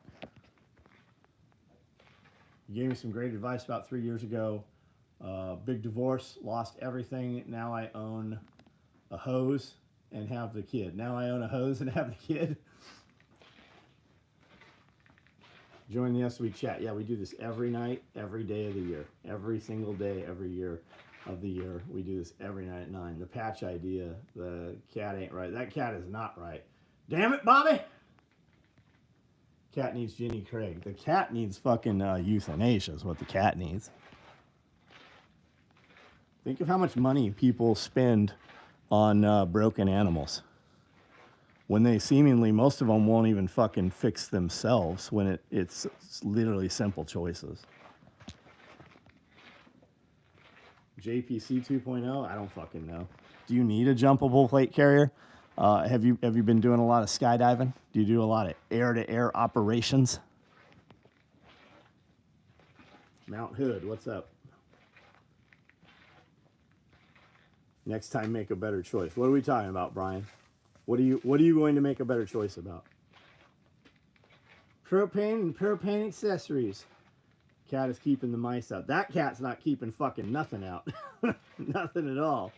He gave me some great advice about 3 years ago. Big divorce, lost everything. Now I own a hose and have the kid. Now I own a hose and have the kid. Join the SOE chat. Yeah, we do this every night, every day of the year. Every single day, every year of the year. We do this every night at 9. The patch idea, the cat ain't right. That cat is not right. Damn it, Bobby! Cat needs Jenny Craig. The cat needs fucking euthanasia is what the cat needs. Think of how much money people spend on broken animals when they seemingly, most of them won't even fucking fix themselves when it's literally simple choices. JPC 2.0, I don't fucking know. Do you need a jumpable plate carrier? Have you been doing a lot of skydiving? Do you do a lot of air-to-air operations? Mount Hood, what's up? Next time, make a better choice. What are we talking about, Brian? What are you going to make a better choice about? Propane and propane accessories. Cat is keeping the mice out. That cat's not keeping fucking nothing out. Nothing at all.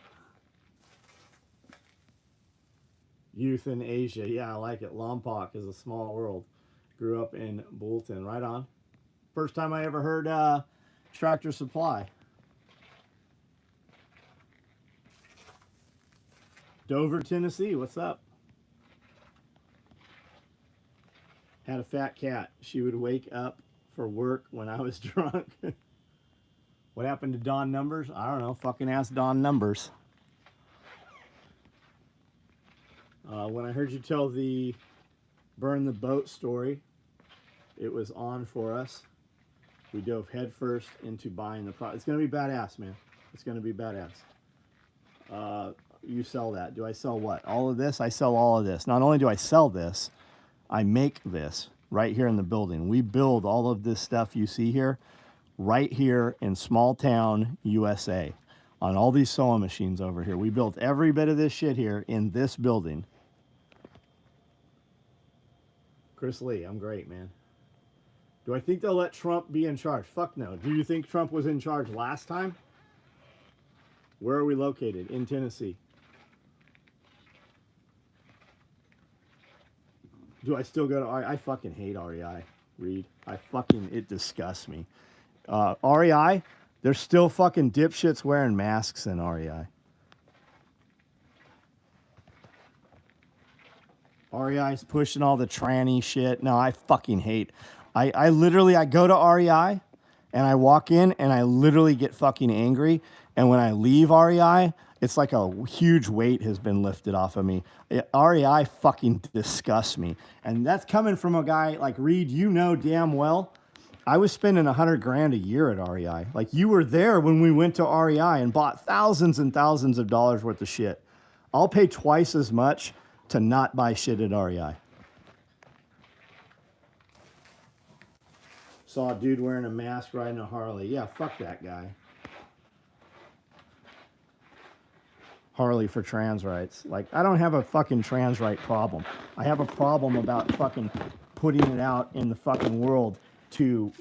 Youth in Asia. Yeah, I like it. Lompoc is a small world. Grew up in Bolton. Right on. First time I ever heard Tractor Supply. Dover, Tennessee. What's up? Had a fat cat. She would wake up for work when I was drunk. What happened to Don Numbers? I don't know. Fucking ask Don Numbers. When I heard you tell the burn the boat story, it was on for us. We dove headfirst into buying the product. It's going to be badass, man. It's going to be badass. You sell that. Do I sell what? All of this? I sell all of this. Not only do I sell this, I make this right here in the building. We build all of this stuff you see here right here in small town USA on all these sewing machines over here. We built every bit of this shit here in this building. Chris Lee, I'm great, man. Do I think they'll let Trump be in charge? Fuck no. Do you think Trump was in charge last time? Where are we located? In Tennessee. Do I still go to REI? I fucking hate REI, Reed. It disgusts me. REI, there's still fucking dipshits wearing masks in REI. REI's pushing all the tranny shit. No, I fucking hate. I literally go to REI And I walk in and I literally get fucking angry. And when I leave REI, it's like a huge weight has been lifted off of me. REI fucking disgusts me. And that's coming from a guy like Reed, you know damn well. I was spending $100,000 a year at REI. Like, you were there when we went to REI and bought thousands and thousands of dollars worth of shit. I'll pay twice as much to not buy shit at REI. Saw a dude wearing a mask riding a Harley. Yeah, fuck that guy. Harley for trans rights. Like, I don't have a fucking trans right problem. I have a problem about fucking putting it out in the fucking world to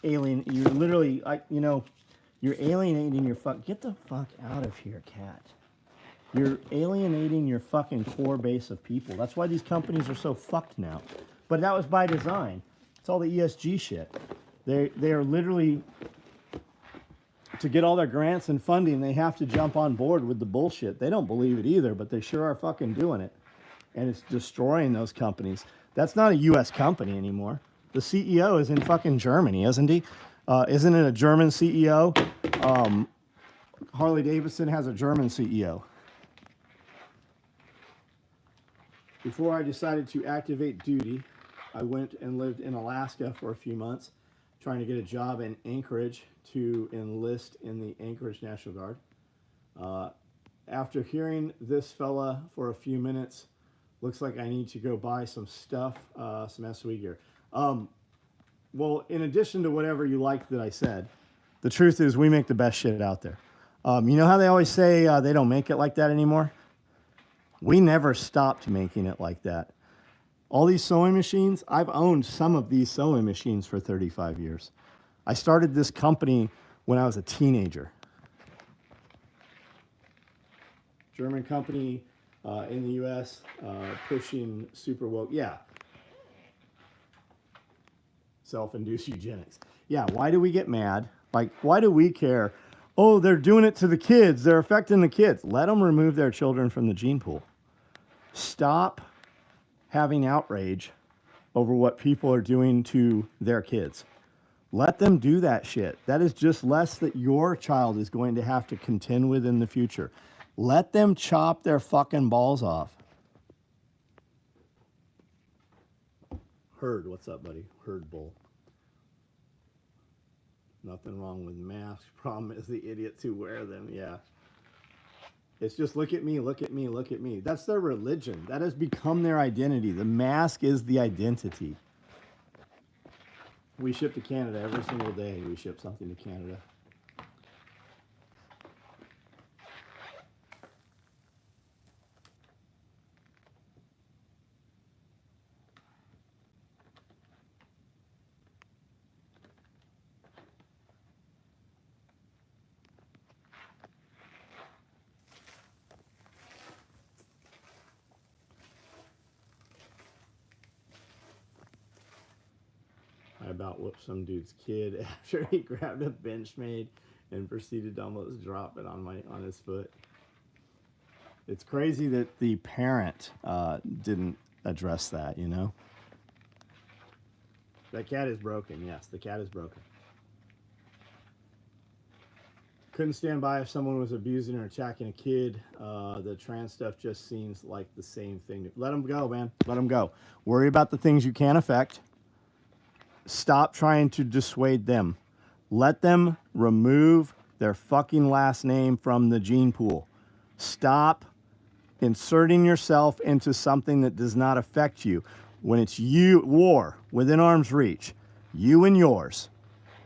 alien. You're literally, you're alienating your fuck. Get the fuck out of here, cat. You're alienating your fucking core base of people. That's why these companies are so fucked now. But that was by design. It's all the ESG shit. They are literally, to get all their grants and funding, they have to jump on board with the bullshit. They don't believe it either, but they sure are fucking doing it. And it's destroying those companies. That's not a U.S. company anymore. The CEO is in fucking Germany, isn't he? Isn't it a German CEO? Harley Davidson has a German CEO. Before I decided to activate duty, I went and lived in Alaska for a few months, trying to get a job in Anchorage to enlist in the Anchorage National Guard. After hearing this fella for a few minutes, looks like I need to go buy some stuff, some SOE gear. Well, in addition to whatever you liked that I said, the truth is we make the best shit out there. You know how they always say they don't make it like that anymore? We never stopped making it like that. All these sewing machines, I've owned some of these sewing machines for 35 years. I started this company when I was a teenager. German company in the US, pushing super woke. Yeah. Self-induced eugenics. Yeah, why do we get mad? Like, why do we care? Oh, they're doing it to the kids. They're affecting the kids. Let them remove their children from the gene pool. Stop having outrage over what people are doing to their kids. Let them do that shit. That is just less that your child is going to have to contend with in the future. Let them chop their fucking balls off. Herd, what's up, buddy? Herd bull. Nothing wrong with masks. Problem is the idiots who wear them. Yeah. It's just look at me, look at me, look at me. That's their religion. That has become their identity. The mask is the identity. We ship to Canada every single day. We ship something to Canada. I about whooped some dude's kid after he grabbed a Benchmade and proceeded to almost drop it on his foot. It's crazy that the parent didn't address that, you know? That cat is broken, yes, the cat is broken. Couldn't stand by if someone was abusing or attacking a kid. The trans stuff just seems like the same thing. Let them go, man. Let them go. Worry about the things you can't affect. Stop trying to dissuade them. Let them remove their fucking last name from the gene pool. Stop inserting yourself into something that does not affect you. When it's you, war, within arm's reach, you and yours.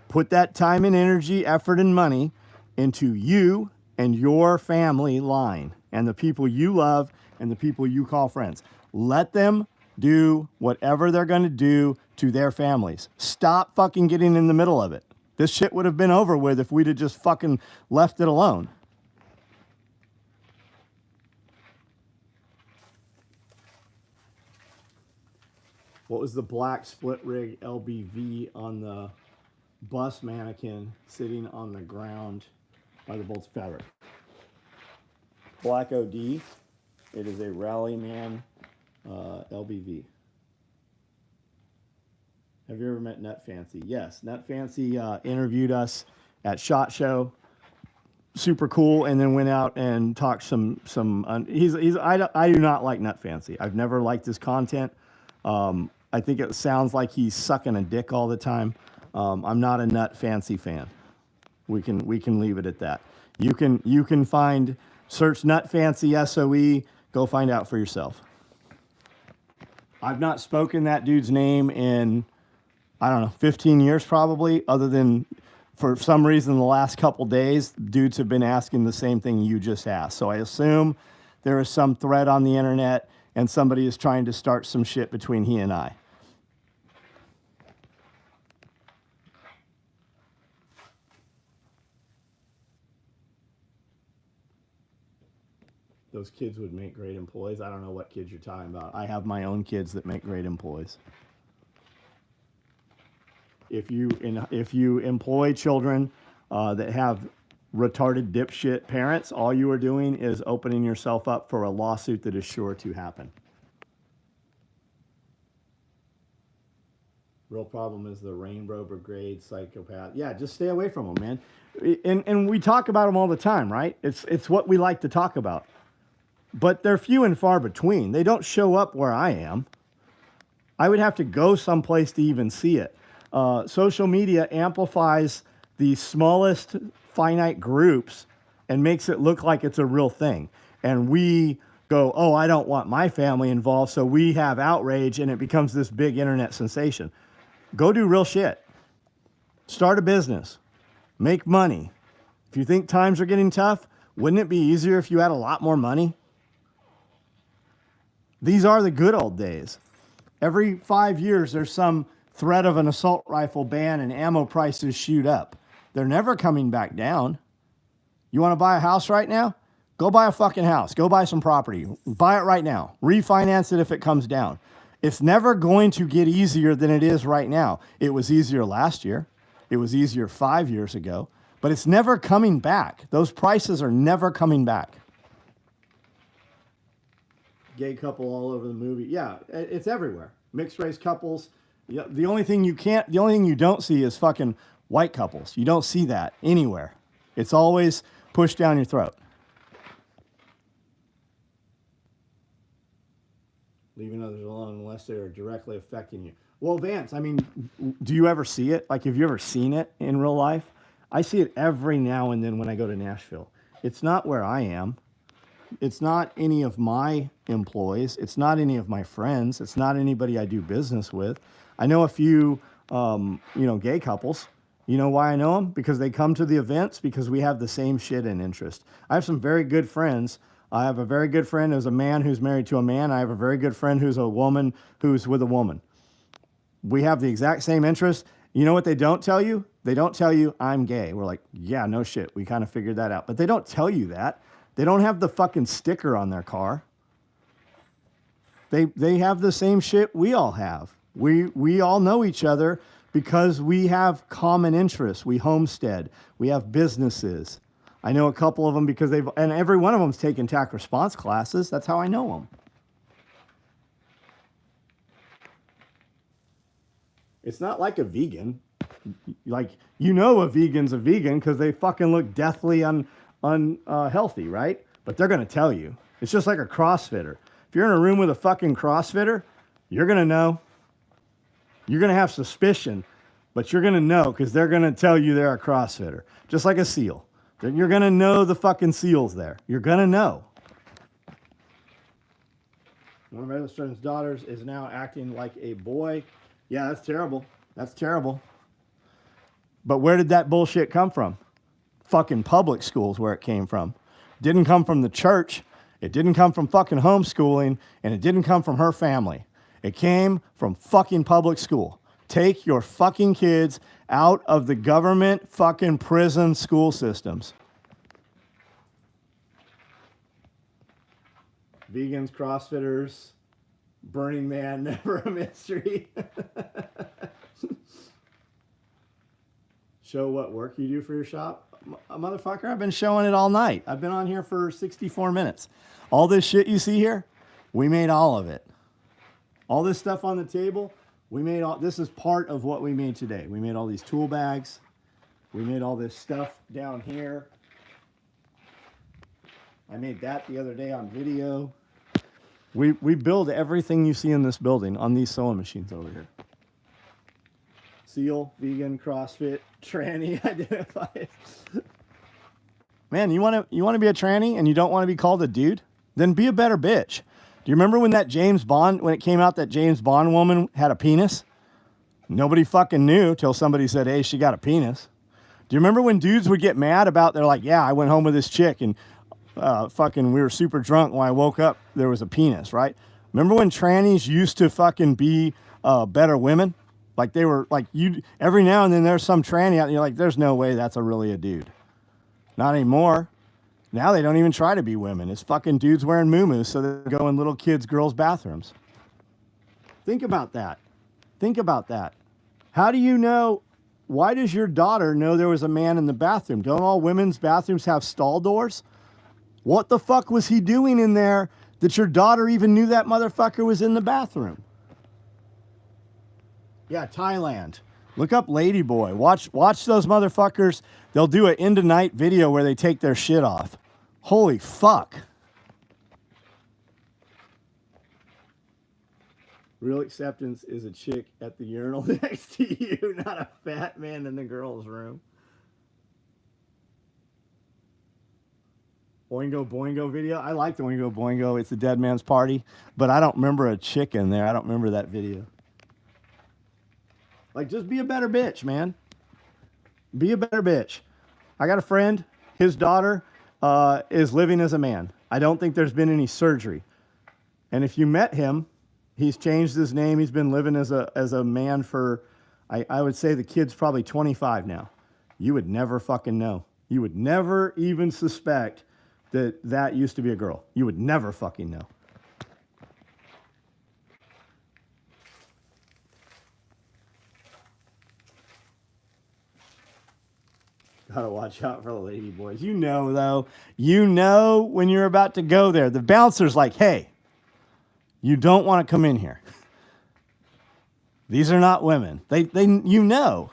Put that time and energy, effort and money into you and your family line and the people you love and the people you call friends. Let them do whatever they're going to do to their families. Stop fucking getting in the middle of it. This shit would have been over with if we'd have just fucking left it alone. What was the black split rig LBV on the bus mannequin sitting on the ground by the bolts fabric? Black OD. It is a Rallyman LBV. Have you ever met Nut Fancy? Yes, Nut Fancy interviewed us at SHOT Show. Super cool, and then went out and talked I do not like Nut Fancy. I've never liked his content. I think it sounds like he's sucking a dick all the time. I'm not a Nut Fancy fan. We can leave it at that. You can search Nut Fancy SOE. Go find out for yourself. I've not spoken that dude's name in, I don't know, 15 years probably, other than for some reason the last couple days, dudes have been asking the same thing you just asked. So I assume there is some thread on the internet and somebody is trying to start some shit between he and I. Those kids would make great employees. I don't know what kids you're talking about. I have my own kids that make great employees. If you employ children that have retarded dipshit parents, all you are doing is opening yourself up for a lawsuit that is sure to happen. Real problem is the Rainbow Brigade psychopath. Yeah, just stay away from them, man. And we talk about them all the time, right? It's what we like to talk about. But they're few and far between. They don't show up where I am. I would have to go someplace to even see it. Social media amplifies the smallest finite groups and makes it look like it's a real thing. And we go, oh, I don't want my family involved, so we have outrage, and it becomes this big internet sensation. Go do real shit. Start a business. Make money. If you think times are getting tough, wouldn't it be easier if you had a lot more money? These are the good old days. Every 5 years, there's some threat of an assault rifle ban and ammo prices shoot up. They're never coming back down. You want to buy a house right now? Go buy a fucking house. Go buy some property. Buy it right now. Refinance it if it comes down. It's never going to get easier than it is right now. It was easier last year. It was easier 5 years ago. But it's never coming back. Those prices are never coming back. Gay couple all over the movie. Yeah, it's everywhere. Mixed race couples. Yeah, the only thing you don't see is fucking white couples. You don't see that anywhere. It's always pushed down your throat. Leaving others alone unless they are directly affecting you. Well, Vance, I mean, do you ever see it? Like, have you ever seen it in real life? I see it every now and then when I go to Nashville. It's not where I am. It's not any of my employees. It's not any of my friends. It's not anybody I do business with. I know a few, gay couples. You know why I know them? Because they come to the events because we have the same shit and interest. I have some very good friends. I have a very good friend who's a man who's married to a man. I have a very good friend who's a woman who's with a woman. We have the exact same interest. You know what they don't tell you? They don't tell you I'm gay. We're like, yeah, no shit. We kind of figured that out. But they don't tell you that. They don't have the fucking sticker on their car. They have the same shit we all have. We all know each other because we have common interests. We homestead. We have businesses. I know a couple of them because and every one of them's taken TAC response classes. That's how I know them. It's not like a vegan. Like, you know a vegan's a vegan because they fucking look deathly unhealthy, right? But they're going to tell you. It's just like a CrossFitter. If you're in a room with a fucking CrossFitter, you're going to know. You're going to have suspicion, but you're going to know because they're going to tell you they're a CrossFitter. Just like a SEAL. You're going to know the fucking SEAL's there. You're going to know. One of my best friend's daughters is now acting like a boy. Yeah, that's terrible. That's terrible. But where did that bullshit come from? Fucking public schools where it came from. Didn't come from the church. It didn't come from fucking homeschooling, and it didn't come from her family. It came from fucking public school. Take your fucking kids out of the government fucking prison school systems. Vegans, CrossFitters, Burning Man, never a mystery. Show what work you do for your shop. Motherfucker, I've been showing it all night. I've been on here for 64 minutes. All this shit you see here, we made all of it. All this stuff on the table, We made all, this is part of what we made today. We made all these tool bags. We made all this stuff down here. I made that the other day on video. We build everything you see in this building on these sewing machines over here. Seal, vegan, CrossFit, tranny, identified. Man, you want to be a tranny and you don't want to be called a dude? Then be a better bitch. Do you remember when that James Bond, when it came out that James Bond woman had a penis? Nobody fucking knew till somebody said, hey, she got a penis. Do you remember when dudes would get mad about, they're like, yeah, I went home with this chick and fucking we were super drunk. When I woke up, there was a penis, right? Remember when trannies used to fucking be better women? Like they were like, you every now and then there's some tranny out and you're like, there's no way that's really a dude. Not anymore. Now they don't even try to be women. It's fucking dudes wearing muumuus so they go in little kids' girls' bathrooms. Think about that. Think about that. How do you know? Why does your daughter know there was a man in the bathroom? Don't all women's bathrooms have stall doors? What the fuck was he doing in there that your daughter even knew that motherfucker was in the bathroom? Yeah, Thailand. Look up Ladyboy. Watch those motherfuckers. They'll do an end of night video where they take their shit off. Holy fuck. Real acceptance is a chick at the urinal next to you, not a fat man in the girls' room. Oingo Boingo video. I like the Oingo Boingo. It's a dead man's party, but I don't remember a chick in there. I don't remember that video. Like, just be a better bitch, man. Be a better bitch. I got a friend. His daughter is living as a man. I don't think there's been any surgery. And if you met him, he's changed his name. He's been living as a man for, I would say the kid's probably 25 now. You would never fucking know. You would never even suspect that used to be a girl. You would never fucking know. Gotta watch out for the lady boys. You know, though. You know when you're about to go there. The bouncer's like, hey, you don't want to come in here. These are not women. They you know.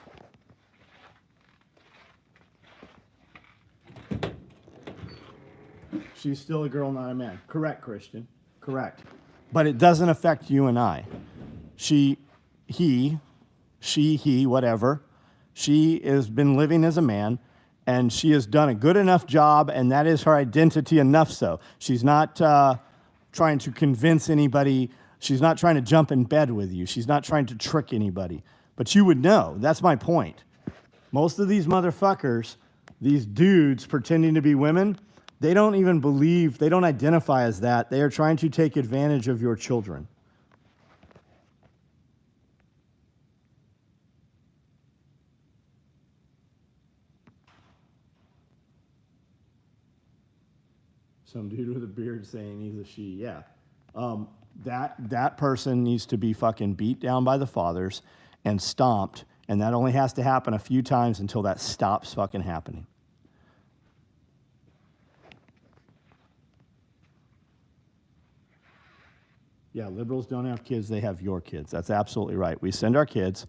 She's still a girl, not a man. Correct, Christian. Correct. But it doesn't affect you and I. He, whatever. She has been living as a man, and she has done a good enough job, and that is her identity enough so. She's not trying to convince anybody. She's not trying to jump in bed with you. She's not trying to trick anybody. But you would know. That's my point. Most of these motherfuckers, these dudes pretending to be women, they don't even believe, they don't identify as that. They are trying to take advantage of your children. Some dude with a beard saying he's a she. Yeah. That person needs to be fucking beat down by the fathers and stomped, and that only has to happen a few times until that stops fucking happening. Yeah, liberals don't have kids, they have your kids. That's absolutely right. We send our kids.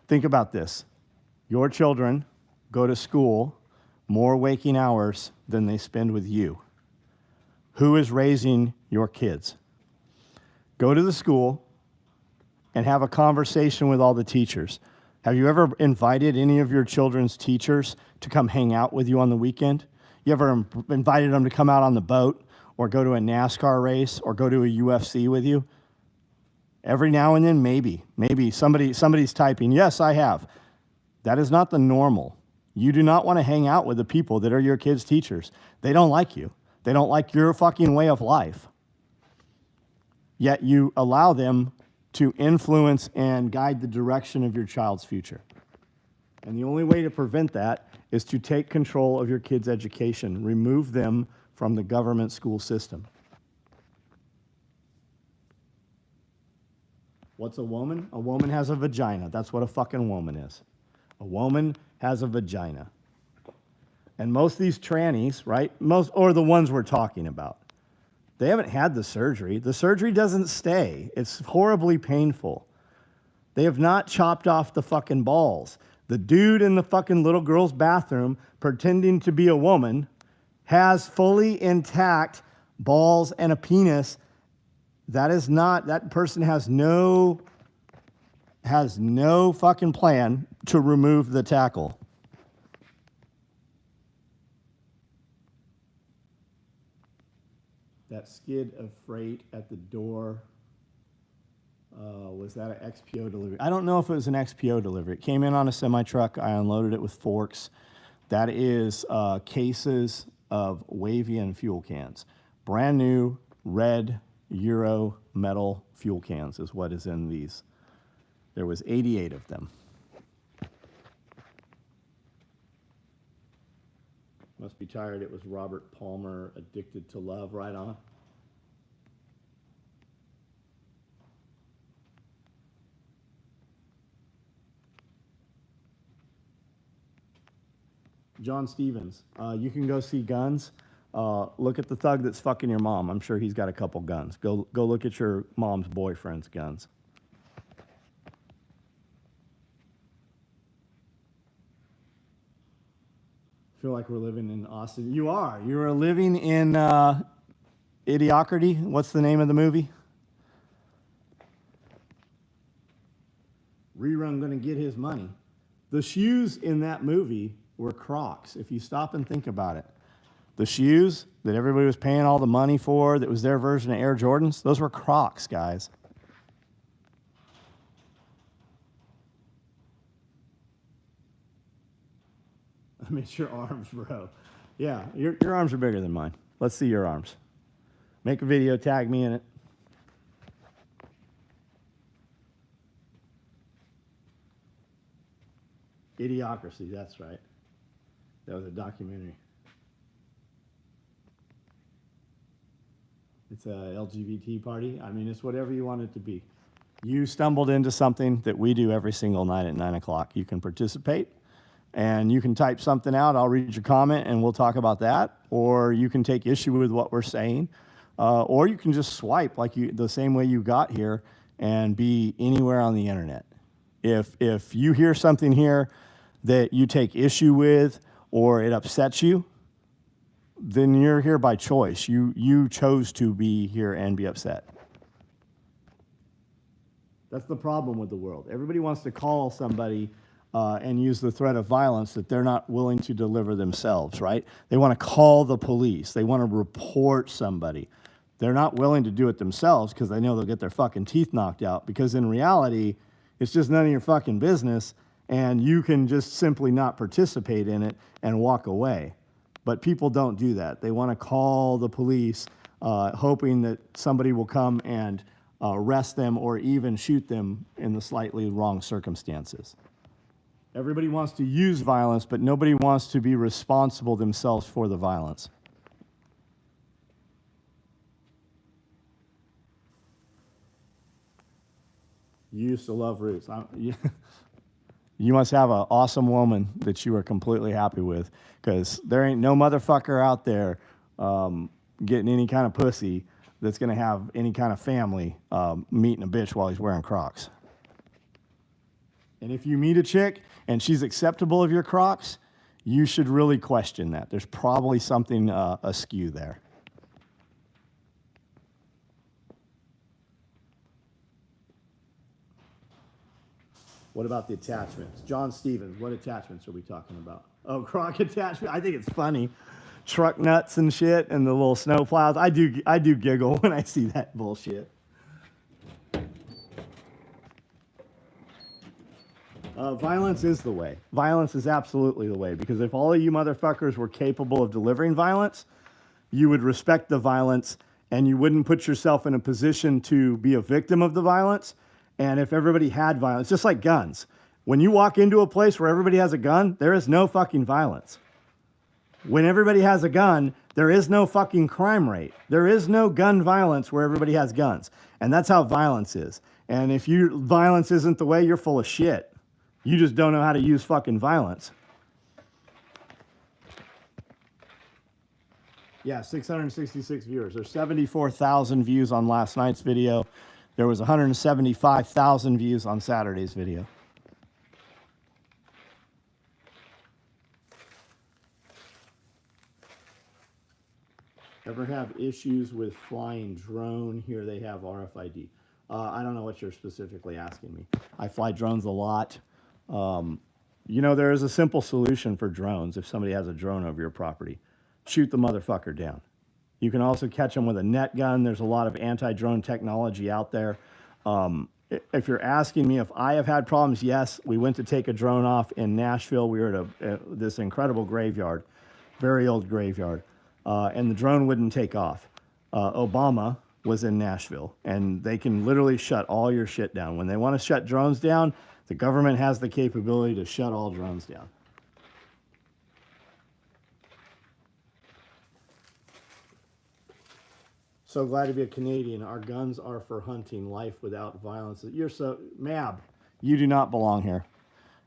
Think about this. Your children go to school more waking hours than they spend with you. Who is raising your kids? Go to the school and have a conversation with all the teachers. Have you ever invited any of your children's teachers to come hang out with you on the weekend? You ever invited them to come out on the boat or go to a NASCAR race or go to a UFC with you? Every now and then, maybe somebody's typing, yes, I have. That is not the normal. You do not want to hang out with the people that are your kids' teachers. They don't like you. They don't like your fucking way of life. Yet you allow them to influence and guide the direction of your child's future. And the only way to prevent that is to take control of your kids' education. Remove them from the government school system. What's a woman? A woman has a vagina. That's what a fucking woman is. A woman has a vagina. And most of these trannies, right, or the ones we're talking about, they haven't had the surgery. The surgery doesn't stay. It's horribly painful. They have not chopped off the fucking balls. The dude in the fucking little girl's bathroom pretending to be a woman has fully intact balls and a penis. That person has no fucking plan to remove the tackle. That skid of freight at the door, was that an XPO delivery? I don't know if it was an XPO delivery. It came in on a semi-truck. I unloaded it with forks. That is cases of Wavian fuel cans. Brand new, red, Euro metal fuel cans is what is in these. There was 88 of them. Must be tired. It was Robert Palmer, Addicted to Love, right on. John Stevens, you can go see Guns. Look at the thug that's fucking your mom. I'm sure he's got a couple guns. Go look at your mom's boyfriend's guns. I feel like we're living in Austin. You are. You are living in Idiocracy. What's the name of the movie? Rerun gonna get his money. The shoes in that movie were Crocs. If you stop and think about it. The shoes that everybody was paying all the money for, that was their version of Air Jordans, those were Crocs, guys. I miss your arms, bro. Yeah, your arms are bigger than mine. Let's see your arms. Make a video, tag me in it. Idiocracy, that's right. That was a documentary. It's a LGBT party. I mean, it's whatever you want it to be. You stumbled into something that we do every single night at 9 o'clock. You can participate, and you can type something out. I'll read your comment, and we'll talk about that. Or you can take issue with what we're saying. Or you can just swipe like the same way you got here and be anywhere on the internet. If you hear something here that you take issue with or it upsets you, then you're here by choice. You chose to be here and be upset. That's the problem with the world. Everybody wants to call somebody and use the threat of violence that they're not willing to deliver themselves, right? They want to call the police. They want to report somebody. They're not willing to do it themselves because they know they'll get their fucking teeth knocked out, because in reality, it's just none of your fucking business, and you can just simply not participate in it and walk away. But people don't do that. They want to call the police, hoping that somebody will come and arrest them or even shoot them in the slightly wrong circumstances. Everybody wants to use violence, but nobody wants to be responsible themselves for the violence. You used to love Roots. You must have an awesome woman that you are completely happy with, because there ain't no motherfucker out there getting any kind of pussy that's going to have any kind of family meeting a bitch while he's wearing Crocs. And if you meet a chick and she's acceptable of your Crocs, you should really question that. There's probably something askew there. What about the attachments? John Stevens, what attachments are we talking about? Oh, Croc attachment. I think it's funny. Truck nuts and shit and the little snow plows. I do giggle when I see that bullshit. Violence is the way. Violence is absolutely the way, because if all of you motherfuckers were capable of delivering violence, you would respect the violence and you wouldn't put yourself in a position to be a victim of the violence. And if everybody had violence, just like guns, when you walk into a place where everybody has a gun, there is no fucking violence. When everybody has a gun, there is no fucking crime rate. There is no gun violence where everybody has guns. And that's how violence is. And if violence isn't the way, you're full of shit. You just don't know how to use fucking violence. Yeah, 666 viewers. There's 74,000 views on last night's video. There was 175,000 views on Saturday's video. Ever have issues with flying drone? Here they have RFID. I don't know what you're specifically asking me. I fly drones a lot. You know, there is a simple solution for drones if somebody has a drone over your property. Shoot the motherfucker down. You can also catch them with a net gun. There's a lot of anti-drone technology out there. If you're asking me if I have had problems, yes. We went to take a drone off in Nashville. We were at this incredible graveyard, very old graveyard, and the drone wouldn't take off. Obama was in Nashville, and they can literally shut all your shit down. When they want to shut drones down, the government has the capability to shut all drones down. So glad to be a Canadian. Our guns are for hunting, life without violence. You're so, Mab, you do not belong here.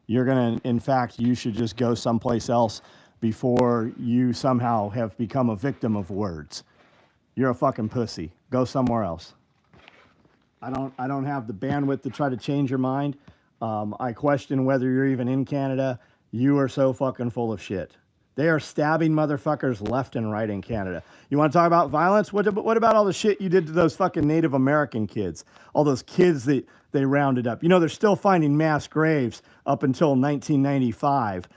You're going to, in fact, you should just go someplace else before you somehow have become a victim of words. You're a fucking pussy. Go somewhere else. I don't have the bandwidth to try to change your mind. I question whether you're even in Canada. You are so fucking full of shit. They are stabbing motherfuckers left and right in Canada. You want to talk about violence? What about all the shit you did to those fucking Native American kids? All those kids that they rounded up. You know, they're still finding mass graves up until 1995.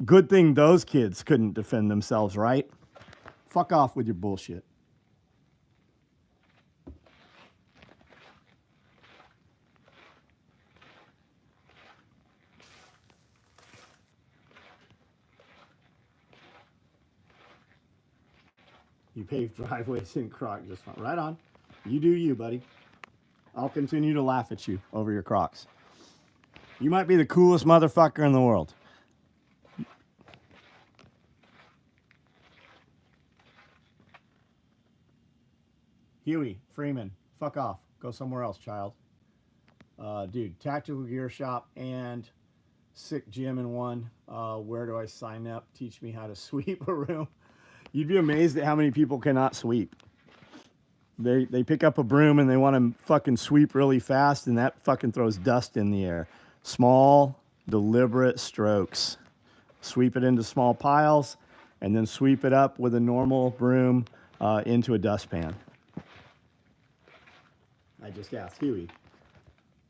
Good thing those kids couldn't defend themselves, right? Fuck off with your bullshit. You pave driveways in Crocs just fine. Right on. You do you, buddy. I'll continue to laugh at you over your Crocs. You might be the coolest motherfucker in the world. Huey, Freeman, fuck off. Go somewhere else, child. Dude, tactical gear shop and sick gym in one. Where do I sign up? Teach me how to sweep a room. You'd be amazed at how many people cannot sweep. They pick up a broom and they want to fucking sweep really fast, and that fucking throws dust in the air. Small, deliberate strokes. Sweep it into small piles, and then sweep it up with a normal broom into a dustpan. I just asked Huey,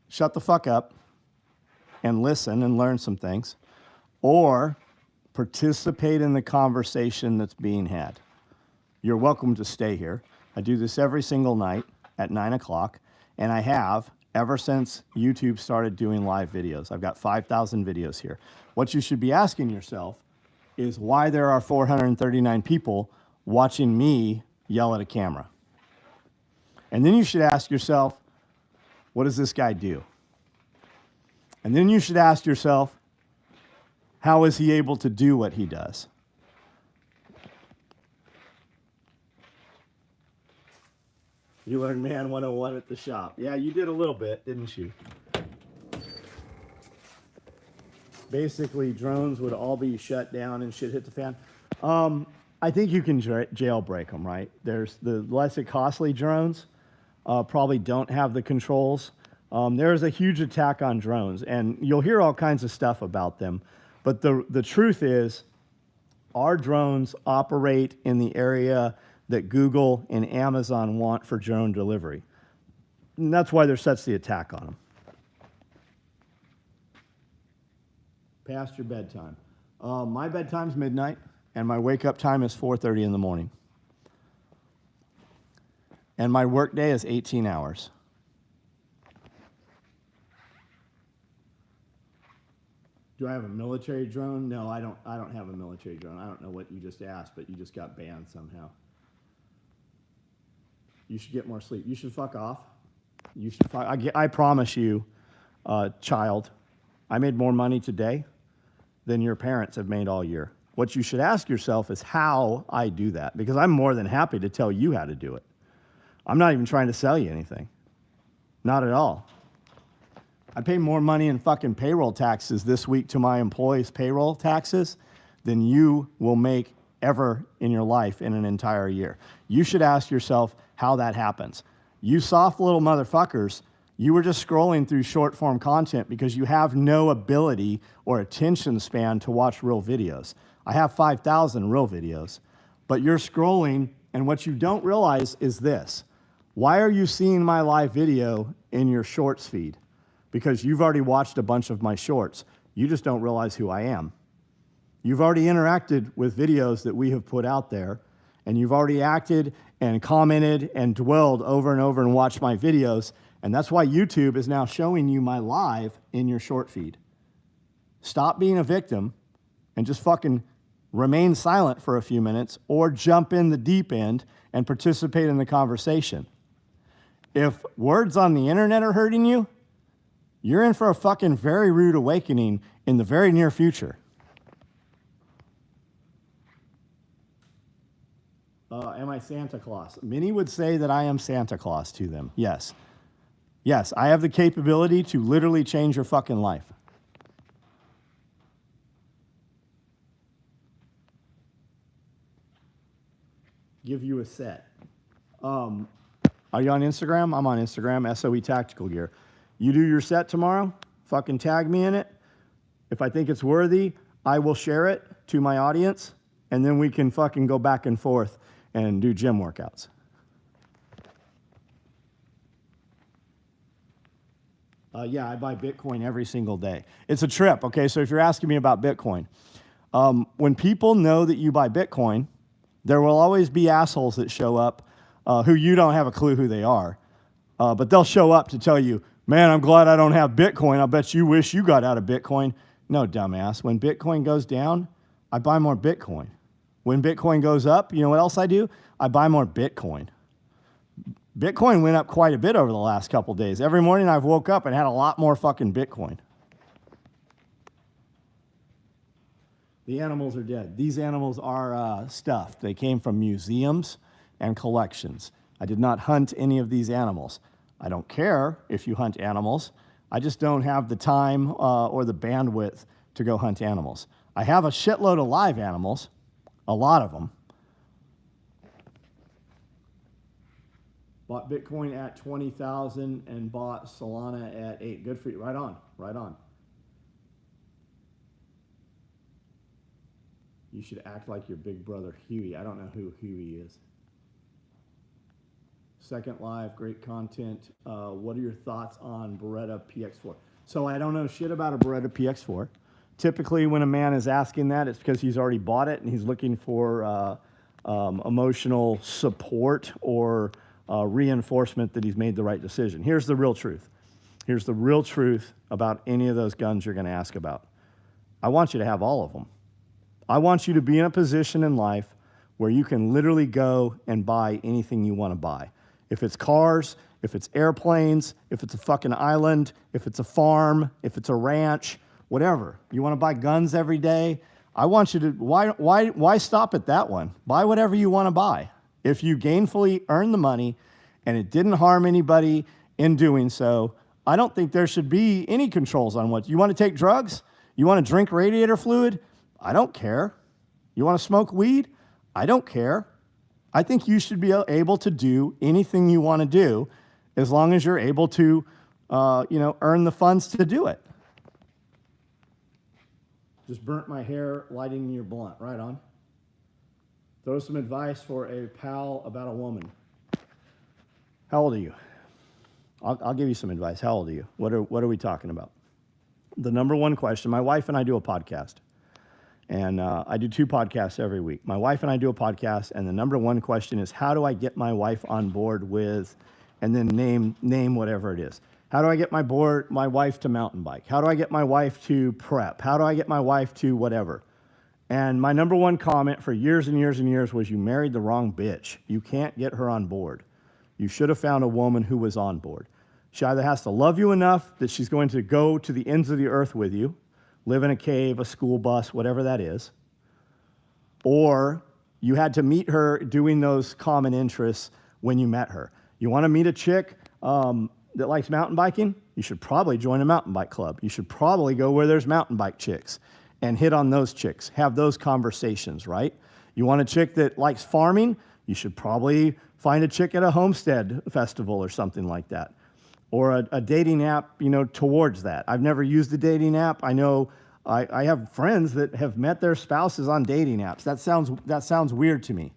shut the fuck up and listen and learn some things, or participate in the conversation that's being had. You're welcome to stay here. I do this every single night at 9 o'clock, and I have ever since YouTube started doing live videos. I've got 5,000 videos here. What you should be asking yourself is why there are 439 people watching me yell at a camera. And then you should ask yourself, what does this guy do? And then you should ask yourself, how is he able to do what he does? You learned Man 101 at the shop. Yeah, you did a little bit, didn't you? Basically, drones would all be shut down and shit hit the fan. I think you can jailbreak them, right? There's the less costly drones probably don't have the controls. There's a huge attack on drones, and you'll hear all kinds of stuff about them. But the truth is, our drones operate in the area that Google and Amazon want for drone delivery. And that's why there's such the attack on them. Past your bedtime. My bedtime's midnight, and my wake-up time is 4:30 in the morning. And my workday is 18 hours. Do I have a military drone? No, I don't have a military drone. I don't know what you just asked, but you just got banned somehow. You should get more sleep. You should fuck off. You should fuck. I promise you, child, I made more money today than your parents have made all year. What you should ask yourself is how I do that, because I'm more than happy to tell you how to do it. I'm not even trying to sell you anything. Not at all. I pay more money in fucking payroll taxes this week to my employees' payroll taxes than you will make ever in your life in an entire year. You should ask yourself how that happens. You soft little motherfuckers, you were just scrolling through short form content because you have no ability or attention span to watch real videos. I have 5,000 real videos, but you're scrolling, and what you don't realize is this. Why are you seeing my live video in your shorts feed? Because you've already watched a bunch of my shorts. You just don't realize who I am. You've already interacted with videos that we have put out there, and you've already acted and commented and dwelled over and over and watched my videos, and that's why YouTube is now showing you my live in your short feed. Stop being a victim and just fucking remain silent for a few minutes or jump in the deep end and participate in the conversation. If words on the internet are hurting you, you're in for a fucking very rude awakening in the very near future. Am I Santa Claus? Many would say that I am Santa Claus to them. Yes. Yes, I have the capability to literally change your fucking life. Give you a set. Are you on Instagram? I'm on Instagram, SOE Tactical Gear. You do your set tomorrow, fucking tag me in it. If I think it's worthy, I will share it to my audience, and then we can fucking go back and forth and do gym workouts. Yeah, I buy Bitcoin every single day. It's a trip, okay? So if you're asking me about Bitcoin, when people know that you buy Bitcoin, there will always be assholes that show up who you don't have a clue who they are, but they'll show up to tell you, man, I'm glad I don't have Bitcoin. I bet you wish you got out of Bitcoin. No, dumbass. When Bitcoin goes down, I buy more Bitcoin. When Bitcoin goes up, you know what else I do? I buy more Bitcoin. Bitcoin went up quite a bit over the last couple of days. Every morning I've woke up and had a lot more fucking Bitcoin. The animals are dead. These animals are stuffed. They came from museums and collections. I did not hunt any of these animals. I don't care if you hunt animals. I just don't have the time or the bandwidth to go hunt animals. I have a shitload of live animals, a lot of them. Bought Bitcoin at 20,000 and bought Solana at 8. Good for you. Right on, right on. You should act like your big brother Huey. I don't know who Huey is. Second live, great content. What are your thoughts on Beretta PX4? So I don't know shit about a Beretta PX4. Typically when a man is asking that, it's because he's already bought it and he's looking for emotional support or reinforcement that he's made the right decision. Here's the real truth. Here's the real truth about any of those guns you're going to ask about. I want you to have all of them. I want you to be in a position in life where you can literally go and buy anything you want to buy. If it's cars, if it's airplanes, if it's a fucking island, if it's a farm, if it's a ranch, whatever. You want to buy guns every day? I want you to, why stop at that one? Buy whatever you want to buy. If you gainfully earn the money and it didn't harm anybody in doing so, I don't think there should be any controls on what. You want to take drugs? You want to drink radiator fluid? I don't care. You want to smoke weed? I don't care. I think you should be able to do anything you want to do as long as you're able to, earn the funds to do it. Just burnt my hair lighting your blunt. Right on. Throw some advice for a pal about a woman. How old are you? I'll give you some advice. How old are you? What are we talking about? The number one question, my wife and I do a podcast. And I do 2 podcasts every week. My wife and I do a podcast, and the number one question is, how do I get my wife on board with, and then name whatever it is. How do I get my wife to mountain bike? How do I get my wife to prep? How do I get my wife to whatever? And my number one comment for years and years and years was, you married the wrong bitch. You can't get her on board. You should have found a woman who was on board. She either has to love you enough that she's going to go to the ends of the earth with you, live in a cave, a school bus, whatever that is, or you had to meet her doing those common interests when you met her. You want to meet a chick that likes mountain biking? You should probably join a mountain bike club. You should probably go where there's mountain bike chicks and hit on those chicks, have those conversations, right? You want a chick that likes farming? You should probably Find a chick at a homestead festival or something like that. Or a dating app, towards that. I've never used a dating app. I know I have friends that have met their spouses on dating apps. That sounds weird to me.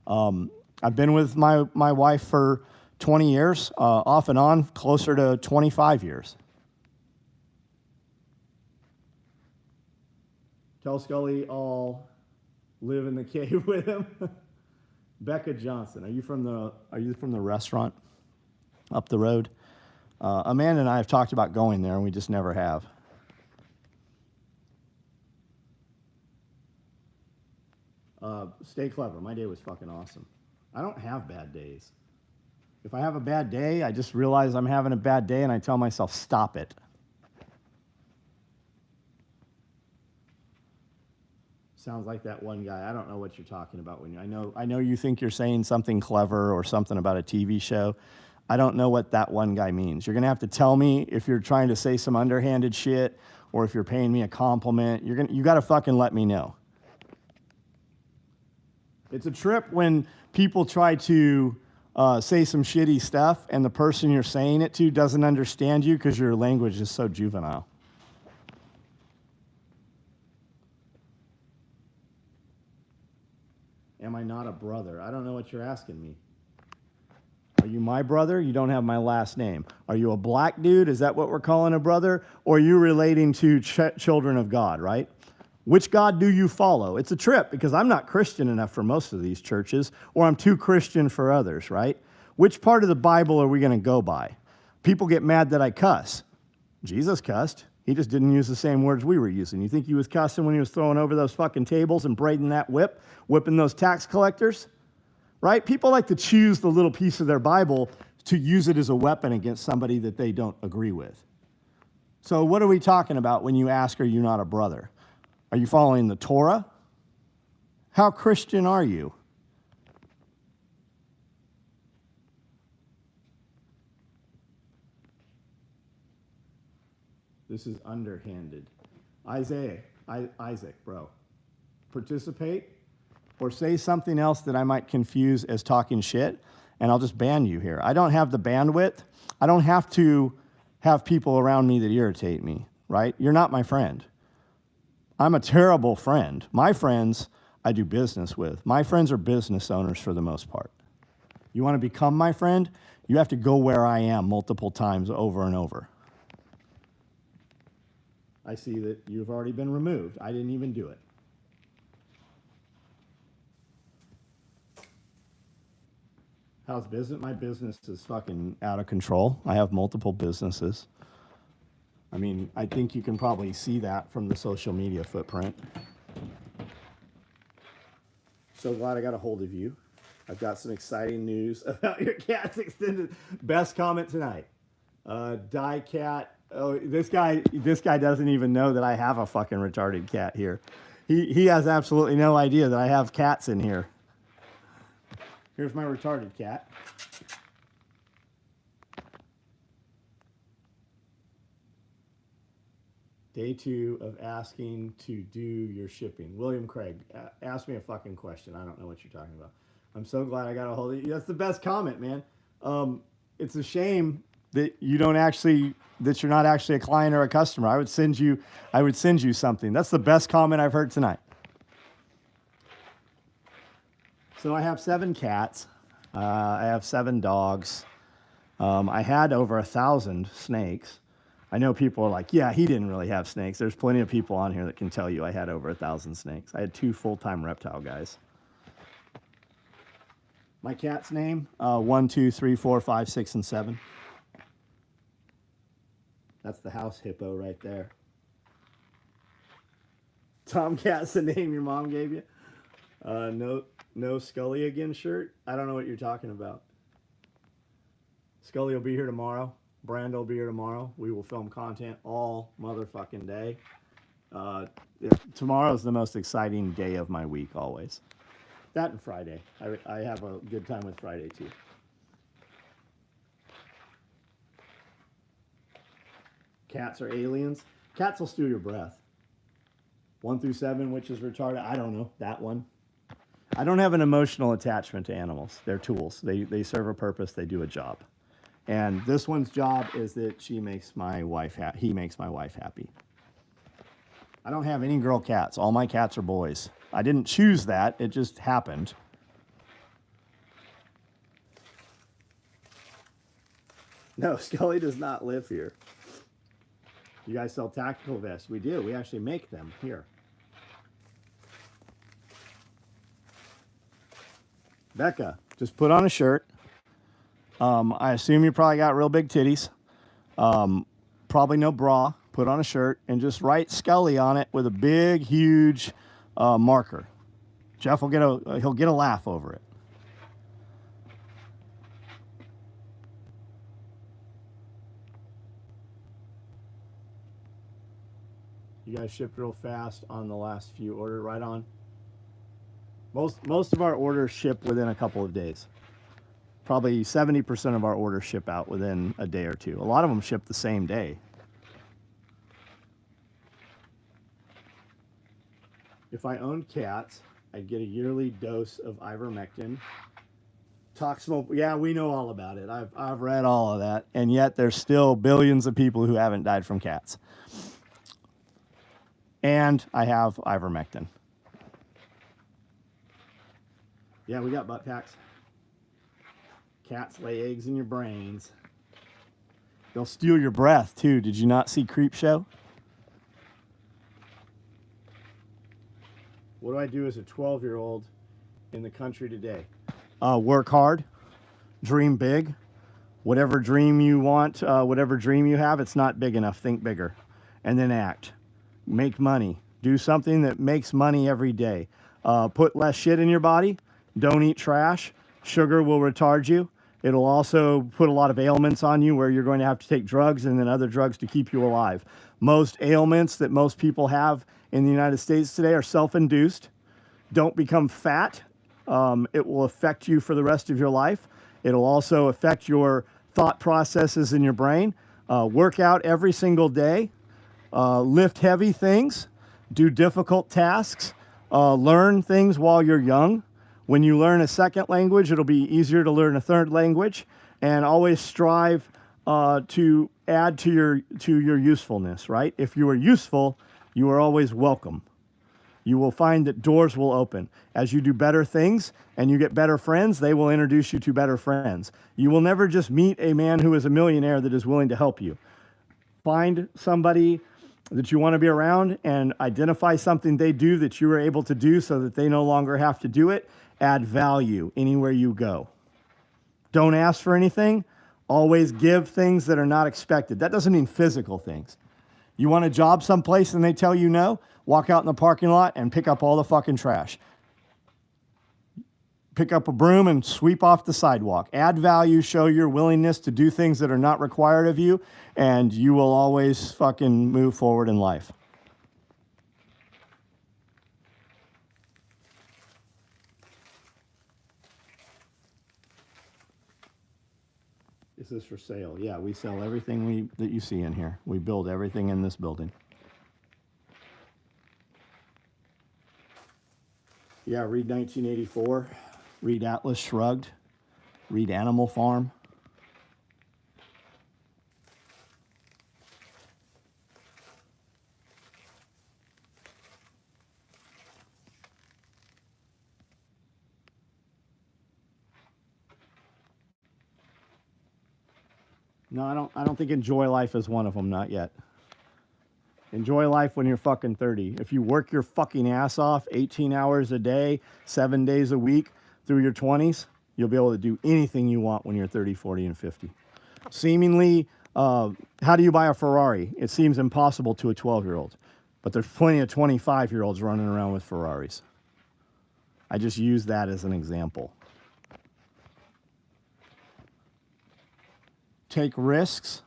I've been with my wife for 20 years, off and on, closer to 25 years. Tell Scully I'll live in the cave with him. Becca Johnson, are you from the restaurant up the road? Amanda and I have talked about going there, and we just never have. Stay clever. My day was fucking awesome. I don't have bad days. If I have a bad day, I just realize I'm having a bad day, and I tell myself, stop it. Sounds like that one guy. I don't know what you're talking about. I know you think you're saying something clever or something about a TV show. I don't know what that one guy means. You're going to have to tell me if you're trying to say some underhanded shit or if you're paying me a compliment. You got to fucking let me know. It's a trip when people try to say some shitty stuff and the person you're saying it to doesn't understand you because your language is so juvenile. Am I not a brother? I don't know what you're asking me. Are you my brother? You don't have my last name. Are you a black dude? Is that what we're calling a brother? Or are you relating to children of God, right? Which God do you follow? It's a trip because I'm not Christian enough for most of these churches, or I'm too Christian for others, right? Which part of the Bible are we going to go by? People get mad that I cuss. Jesus cussed. He just didn't use the same words we were using. You think he was cussing when he was throwing over those fucking tables and braiding that whip, whipping those tax collectors? Right? People like to choose the little piece of their Bible to use it as a weapon against somebody that they don't agree with. So what are we talking about when you ask, are you not a brother? Are you following the Torah? How Christian are you? This is underhanded. Isaac, bro. Participate or say something else that I might confuse as talking shit, and I'll just ban you here. I don't have the bandwidth. I don't have to have people around me that irritate me, right? You're not my friend. I'm a terrible friend. My friends, I do business with. My friends are business owners for the most part. You want to become my friend? You have to go where I am multiple times over and over. I see that you've already been removed. I didn't even do it. How's business? My business is fucking out of control. I have multiple businesses. I mean, I think you can probably see that from the social media footprint. So glad I got a hold of you. I've got some exciting news about your cat's extended. Best comment tonight. Die cat. Oh, this guy doesn't even know that I have a fucking retarded cat here. He has absolutely no idea that I have cats in here. Here's my retarded cat. Day 2 of asking to do your shipping. William Craig, ask me a fucking question. I don't know what you're talking about. I'm so glad I got a hold of you. That's the best comment, man. It's a shame that you're not actually a client or a customer. I would send you something. That's the best comment I've heard tonight. So I have 7 cats. I have 7 dogs. I had over 1,000 snakes. I know people are like, yeah, he didn't really have snakes. There's plenty of people on here that can tell you I had over 1,000 snakes. I had 2 full-time reptile guys. My cat's name, 1, 2, 3, 4, 5, 6, and 7. That's the house hippo right there. Tomcat's the name your mom gave you? No Scully again shirt? I don't know what you're talking about. Scully will be here tomorrow. Brando will be here tomorrow. We will film content all motherfucking day. Tomorrow's the most exciting day of my week always. That and Friday. I have a good time with Friday too. Cats are aliens. Cats will steal your breath. 1 through 7, which is retarded. I don't know. That one. I don't have an emotional attachment to animals. They're tools. They serve a purpose. They do a job. And this one's job is that he makes my wife happy. I don't have any girl cats. All my cats are boys. I didn't choose that. It just happened. No, Scully does not live here. You guys sell tactical vests? We do. We actually make them here. Becca, just put on a shirt. I assume you probably got real big titties. Probably no bra. Put on a shirt and just write Scully on it with a big, huge marker. Jeff will he'll get a laugh over it. You guys shipped real fast on the last few orders, right on. Most of our orders ship within a couple of days. Probably 70% of our orders ship out within a day or two. A lot of them ship the same day. If I owned cats, I'd get a yearly dose of ivermectin. Toximo, yeah, we know all about it. I've read all of that, and yet there's still billions of people who haven't died from cats. And I have ivermectin. Yeah, we got butt packs. Cats lay eggs in your brains. They'll steal your breath too. Did you not see Creepshow? What do I do as a 12-year-old in the country today? Work hard, dream big. Whatever dream you want, whatever dream you have, it's not big enough. Think bigger. And then act. Make money. Do something that makes money every day. Put less shit in your body. Don't eat trash. Sugar will retard you. It'll also put a lot of ailments on you where you're going to have to take drugs and then other drugs to keep you alive. Most ailments that most people have in the United States today are self-induced. Don't become fat. It will affect you for the rest of your life. It'll also affect your thought processes in your brain. Work out every single day. Lift heavy things. Do difficult tasks. Learn things while you're young. When you learn a second language, it'll be easier to learn a third language. And always strive to add to your usefulness, right? If you are useful, you are always welcome. You will find that doors will open. As you do better things and you get better friends, they will introduce you to better friends. You will never just meet a man who is a millionaire that is willing to help you. Find somebody that you want to be around and identify something they do that you are able to do so that they no longer have to do it. Add value anywhere you go. Don't ask for anything. Always give things that are not expected. That doesn't mean physical things. You want a job someplace and they tell you no, walk out in the parking lot and pick up all the fucking trash. Pick up a broom and sweep off the sidewalk. Add value, show your willingness to do things that are not required of you, and you will always fucking move forward in life. This is for sale. Yeah, we sell everything that you see in here. We build everything in this building. Yeah, read 1984. Read Atlas Shrugged. Read Animal Farm. No, I don't think enjoy life is one of them, not yet. Enjoy life when you're fucking 30. If you work your fucking ass off 18 hours a day, 7 days a week through your 20s, you'll be able to do anything you want when you're 30, 40, and 50. Seemingly, how do you buy a Ferrari? It seems impossible to a 12-year-old, but there's plenty of 25-year-olds running around with Ferraris. I just use that as an example. Take risks.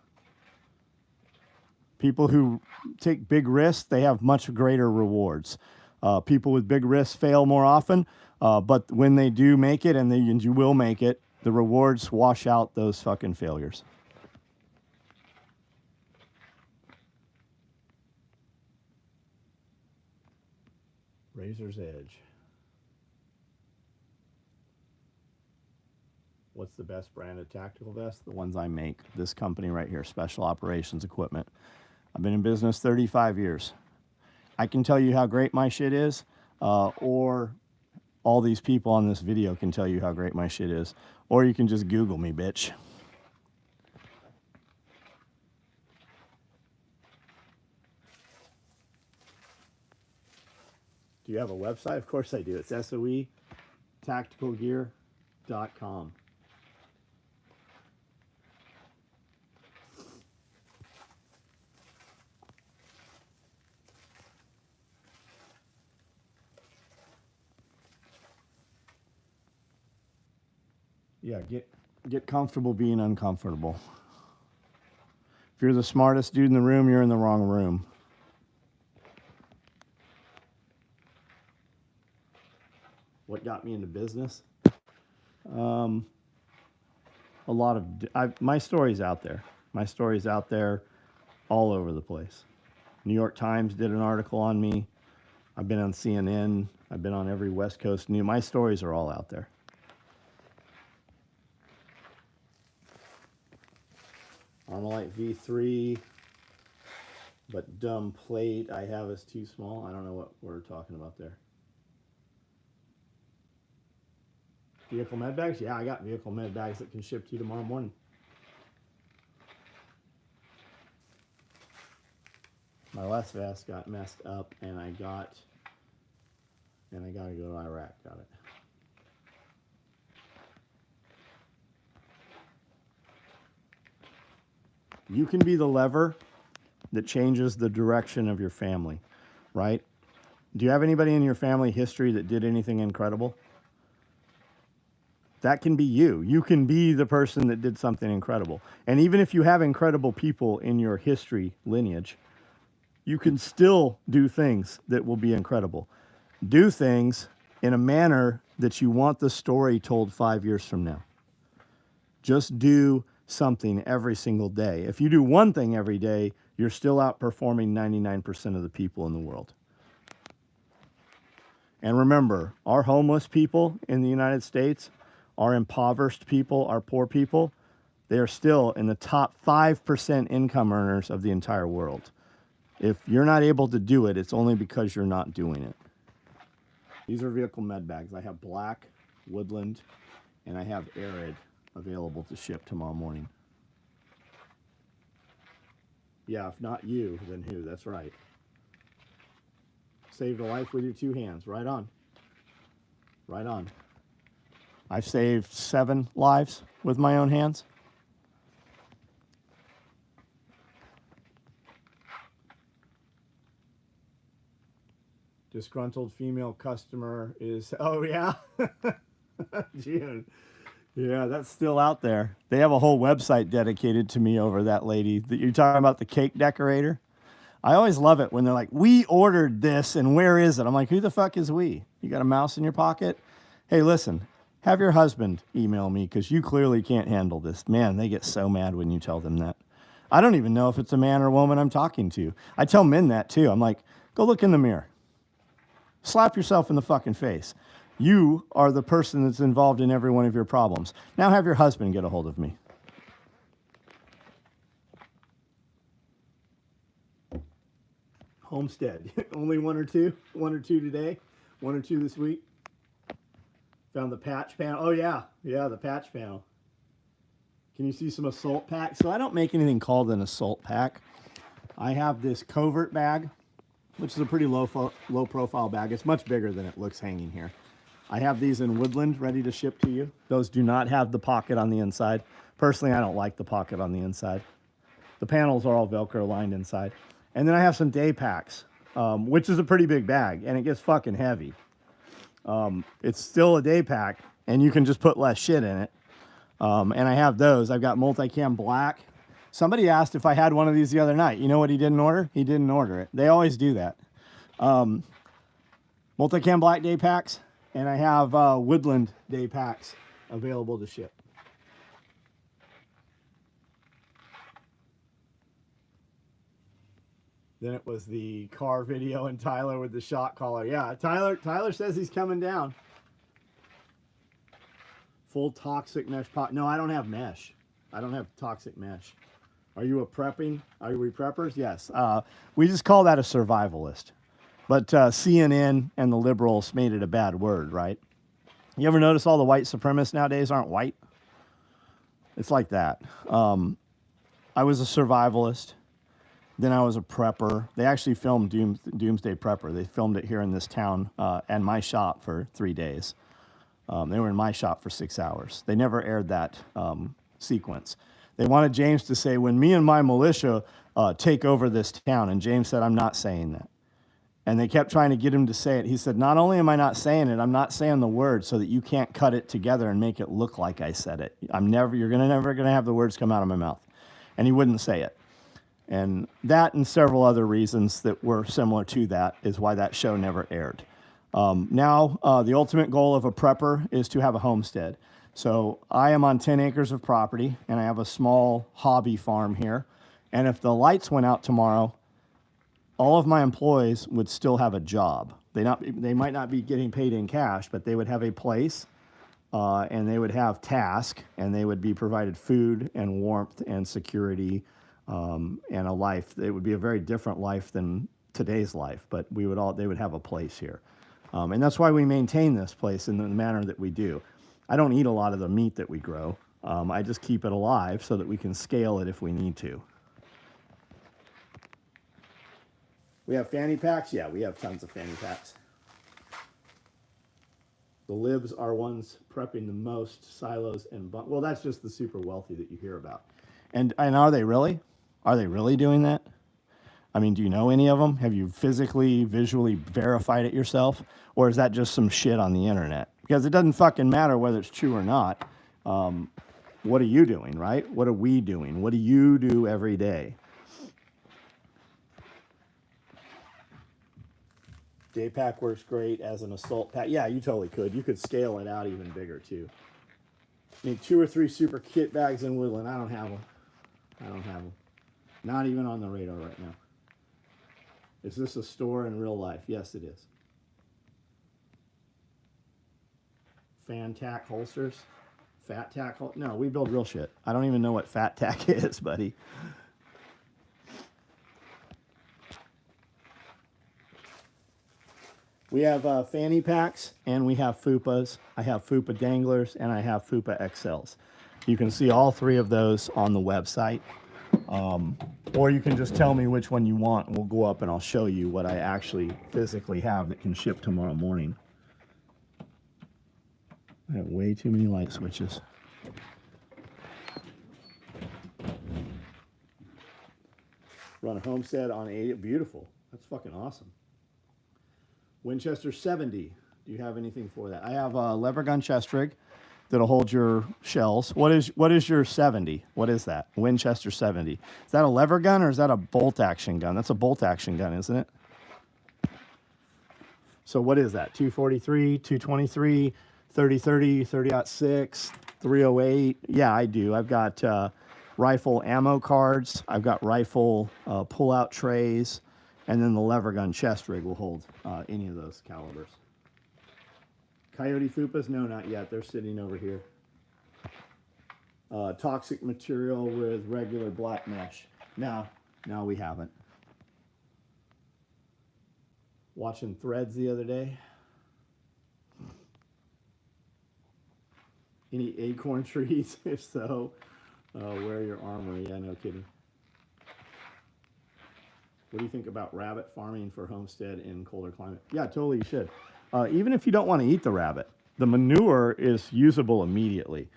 People who take big risks, they have much greater rewards. People with big risks fail more often, but when they do make it, and you will make it, the rewards wash out those fucking failures. Razor's Edge. what's the best brand of tactical vest? The ones I make. This company right here, Special Operations Equipment. I've been in business 35 years. I can tell you how great my shit is, or all these people on this video can tell you how great my shit is. Or you can just Google me, bitch. Do you have a website? Of course I do. It's SOE tacticalgear.com. Yeah, get comfortable being uncomfortable. If you're the smartest dude in the room, you're in the wrong room. What got me into business? A lot of my story's out there. My story's out there all over the place. New York Times did an article on me. I've been on CNN. I've been on every West Coast news. My stories are all out there. Armalite V3, but dumb plate I have is too small. I don't know what we're talking about there. Vehicle med bags? Yeah, I got vehicle med bags that can ship to you tomorrow morning. My last vest got messed up and I gotta go to Iraq. Got it. You can be the lever that changes the direction of your family, right? Do you have anybody in your family history that did anything incredible? That can be you. You can be the person that did something incredible. And even if you have incredible people in your history lineage, you can still do things that will be incredible. Do things in a manner that you want the story told 5 years from now. Just do something every single day. If you do one thing every day, you're still outperforming 99% of the people in the world. And remember, our homeless people in the United States, our impoverished people, our poor people, they are still in the top 5% income earners of the entire world. If you're not able to do it, it's only because you're not doing it. These are vehicle med bags. I have black, woodland, and I have arid available to ship tomorrow morning. Yeah, if not you, then who? That's right. Saved a life with your two hands. Right on. Right on. I've saved 7 lives with my own hands. Disgruntled female customer is, oh yeah, June. Yeah, that's still out there. They have a whole website dedicated to me over that lady. That you're talking about, the cake decorator. I always love it when they're like, we ordered this and where is it? I'm like, who the fuck is we? You got a mouse in your pocket? Hey, listen, have your husband email me because you clearly can't handle this. Man, they get so mad when you tell them that. I don't even know if it's a man or woman I'm talking to. I tell men that too. I'm like, go look in the mirror. Slap yourself in the fucking face. You are the person that's involved in every one of your problems. Now have your husband get a hold of me. Homestead. Only one or two? One or two today? One or two this week? Found the patch panel. Oh, yeah. Yeah, the patch panel. Can you see some assault pack? So I don't make anything called an assault pack. I have this covert bag, which is a pretty low profile bag. It's much bigger than it looks hanging here. I have these in woodland ready to ship to you. Those do not have the pocket on the inside. Personally, I don't like the pocket on the inside. The panels are all Velcro lined inside. And then I have some day packs, which is a pretty big bag, and it gets fucking heavy. It's still a day pack, and you can just put less shit in it. And I have those. I've got multicam black. Somebody asked if I had one of these the other night. You know what he didn't order? He didn't order it. They always do that. Multicam black day packs. And I have woodland day packs available to ship. Then it was the car video and Tyler with the shot collar. Yeah, Tyler says he's coming down. Full toxic mesh pocket. No, I don't have mesh. I don't have toxic mesh. Are you a prepping? Are we preppers? Yes. We just call that a survivalist. But CNN and the liberals made it a bad word, right? You ever notice all the white supremacists nowadays aren't white? It's like that. I was a survivalist. Then I was a prepper. They actually filmed Doomsday Prepper. They filmed it here in this town and my shop for 3 days. They were in my shop for 6 hours. They never aired that sequence. They wanted James to say, when me and my militia take over this town. And James said, I'm not saying that. And they kept trying to get him to say it. He said, not only am I not saying it, I'm not saying the word so that you can't cut it together and make it look like I said it. You're never gonna have the words come out of my mouth. And he wouldn't say it. And that and several other reasons that were similar to that is why that show never aired. Now, the ultimate goal of a prepper is to have a homestead. So I am on 10 acres of property, and I have a small hobby farm here. And if the lights went out tomorrow, all of my employees would still have a job. They might not be getting paid in cash, but they would have a place, and they would have tasks, and they would be provided food and warmth and security, and a life. It would be a very different life than today's life, but they would have a place here. And that's why we maintain this place in the manner that we do. I don't eat a lot of the meat that we grow. I just keep it alive so that we can scale it if we need to. We have fanny packs? Yeah, we have tons of fanny packs. The libs are ones prepping the most silos and well, that's just the super wealthy that you hear about. And are they really? Are they really doing that? I mean, do you know any of them? Have you physically, visually verified it yourself? Or is that just some shit on the internet? Because it doesn't fucking matter whether it's true or not. What are you doing, right? What are we doing? What do you do every day? Day pack works great as an assault pack. Yeah, you totally could. You could scale it out even bigger too. Need 2 or 3 super kit bags in Woodland. I don't have them. I don't have them. Not even on the radar right now. Is this a store in real life? Yes, it is. Fan tack holsters? Fat tack? No, we build real shit. I don't even know what fat tack is, buddy. We have fanny packs and we have FUPAs. I have FUPA danglers and I have FUPA XLs. You can see all 3 of those on the website. Or you can just tell me which one you want and we'll go up and I'll show you what I actually physically have that can ship tomorrow morning. I have way too many light switches. Run a homestead on 80. Beautiful. That's fucking awesome. Winchester 70. Do you have anything for that? I have a lever gun chest rig that'll hold your shells. What is your 70? What is that? Winchester 70. Is that a lever gun or is that a bolt action gun? That's a bolt action gun, isn't it? So what is that? 243, 223, 30-30, 30-06, 308. Yeah, I do. I've got rifle ammo cards. I've got rifle pull-out trays. And then the lever gun chest rig will hold any of those calibers. Coyote FUPAs? No, not yet. They're sitting over here. Toxic material with regular black mesh. No, we haven't. Watching Threads the other day. Any acorn trees? If so, wear your armor. Yeah, no kidding. What do you think about rabbit farming for homestead in colder climate? Yeah, totally you should. Even if you don't want to eat the rabbit, the manure is usable immediately.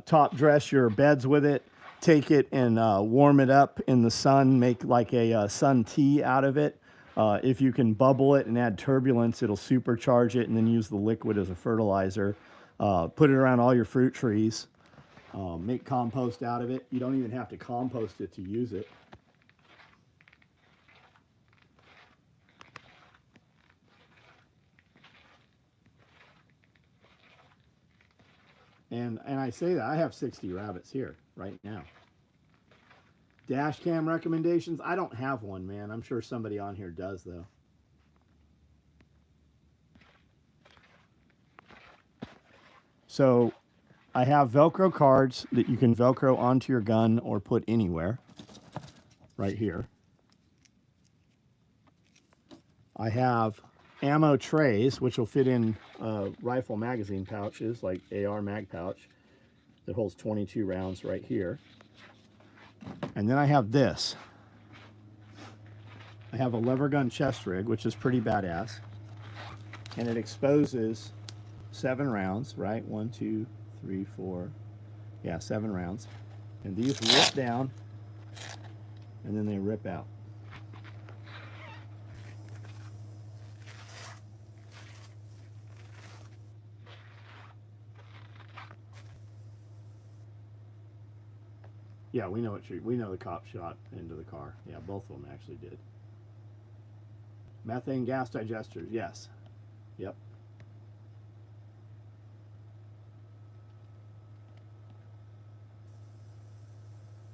Top dress your beds with it, take it and warm it up in the sun, make like a sun tea out of it. If you can bubble it and add turbulence, it'll supercharge it and then use the liquid as a fertilizer. Put it around all your fruit trees. Make compost out of it. You don't even have to compost it to use it. And I say that, I have 60 rabbits here right now. Dash cam recommendations? I don't have one, man. I'm sure somebody on here does, though. So I have Velcro cards that you can Velcro onto your gun or put anywhere. Right here. I have ammo trays, which will fit in rifle magazine pouches, like AR mag pouch, that holds 22 rounds right here. And then I have this. I have a lever gun chest rig, which is pretty badass. And it exposes 7 rounds, right? 1, 2, 3, 4. Yeah, 7 rounds. And these rip down, and then they rip out. Yeah, we know we know the cop shot into the car. Yeah, both of them actually did. Methane gas digesters, yes. Yep.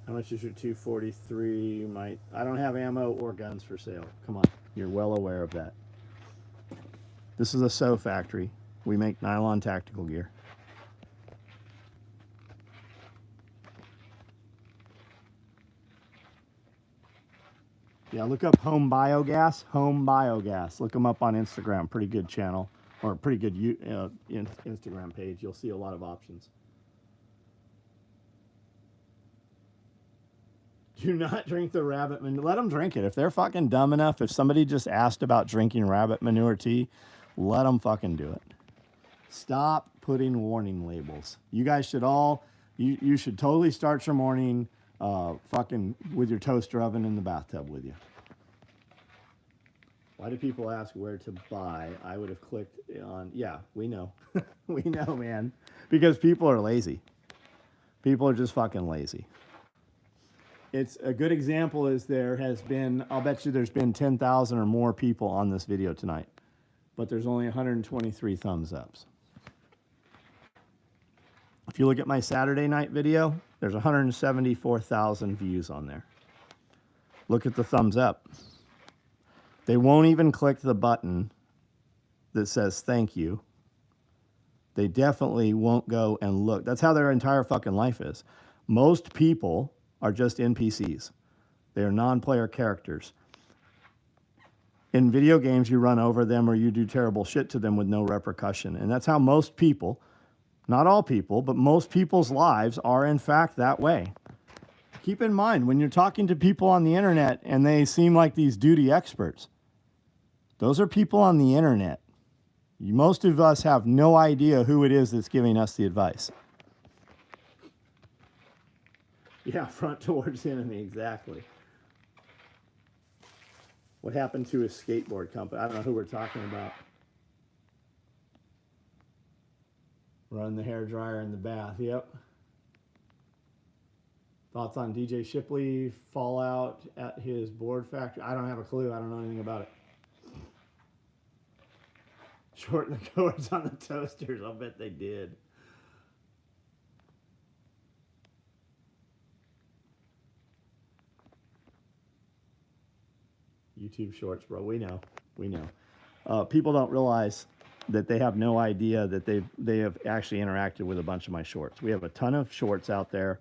How much is your 243? I don't have ammo or guns for sale. Come on, you're well aware of that. This is a SOE factory. We make nylon tactical gear. Yeah, look up Home Biogas. Home Biogas. Look them up on Instagram. Pretty good channel, or pretty good Instagram page. You'll see a lot of options. Do not drink the rabbit manure. Let them drink it. If they're fucking dumb enough, if somebody just asked about drinking rabbit manure tea, let them fucking do it. Stop putting warning labels. You guys should all, you should totally start your morning fucking with your toaster oven in the bathtub with you. Why do people ask where to buy? I would have clicked on, yeah, we know. We know, man. Because people are lazy. People are just fucking lazy. It's a good example is there has been, I'll bet you there's been 10,000 or more people on this video tonight, but there's only 123 thumbs ups. If you look at my Saturday night video, there's 174,000 views on there. Look at the thumbs up. They won't even click the button that says thank you. They definitely won't go and look. That's how their entire fucking life is. Most people are just NPCs. They are non-player characters. In video games, you run over them or you do terrible shit to them with no repercussion. And that's how most people, not all people, but most people's lives are in fact that way. Keep in mind, when you're talking to people on the internet and they seem like these duty experts, those are people on the internet. Most of us have no idea who it is that's giving us the advice. Yeah, front towards enemy, exactly. What happened to his skateboard company? I don't know who we're talking about. Run the hairdryer in the bath, yep. Thoughts on DJ Shipley fallout at his board factory? I don't have a clue. I don't know anything about it. Shorten the cords on the toasters. I'll bet they did. YouTube Shorts, bro. We know. We know. People don't realize that they have no idea that they have actually interacted with a bunch of my shorts. We have a ton of shorts out there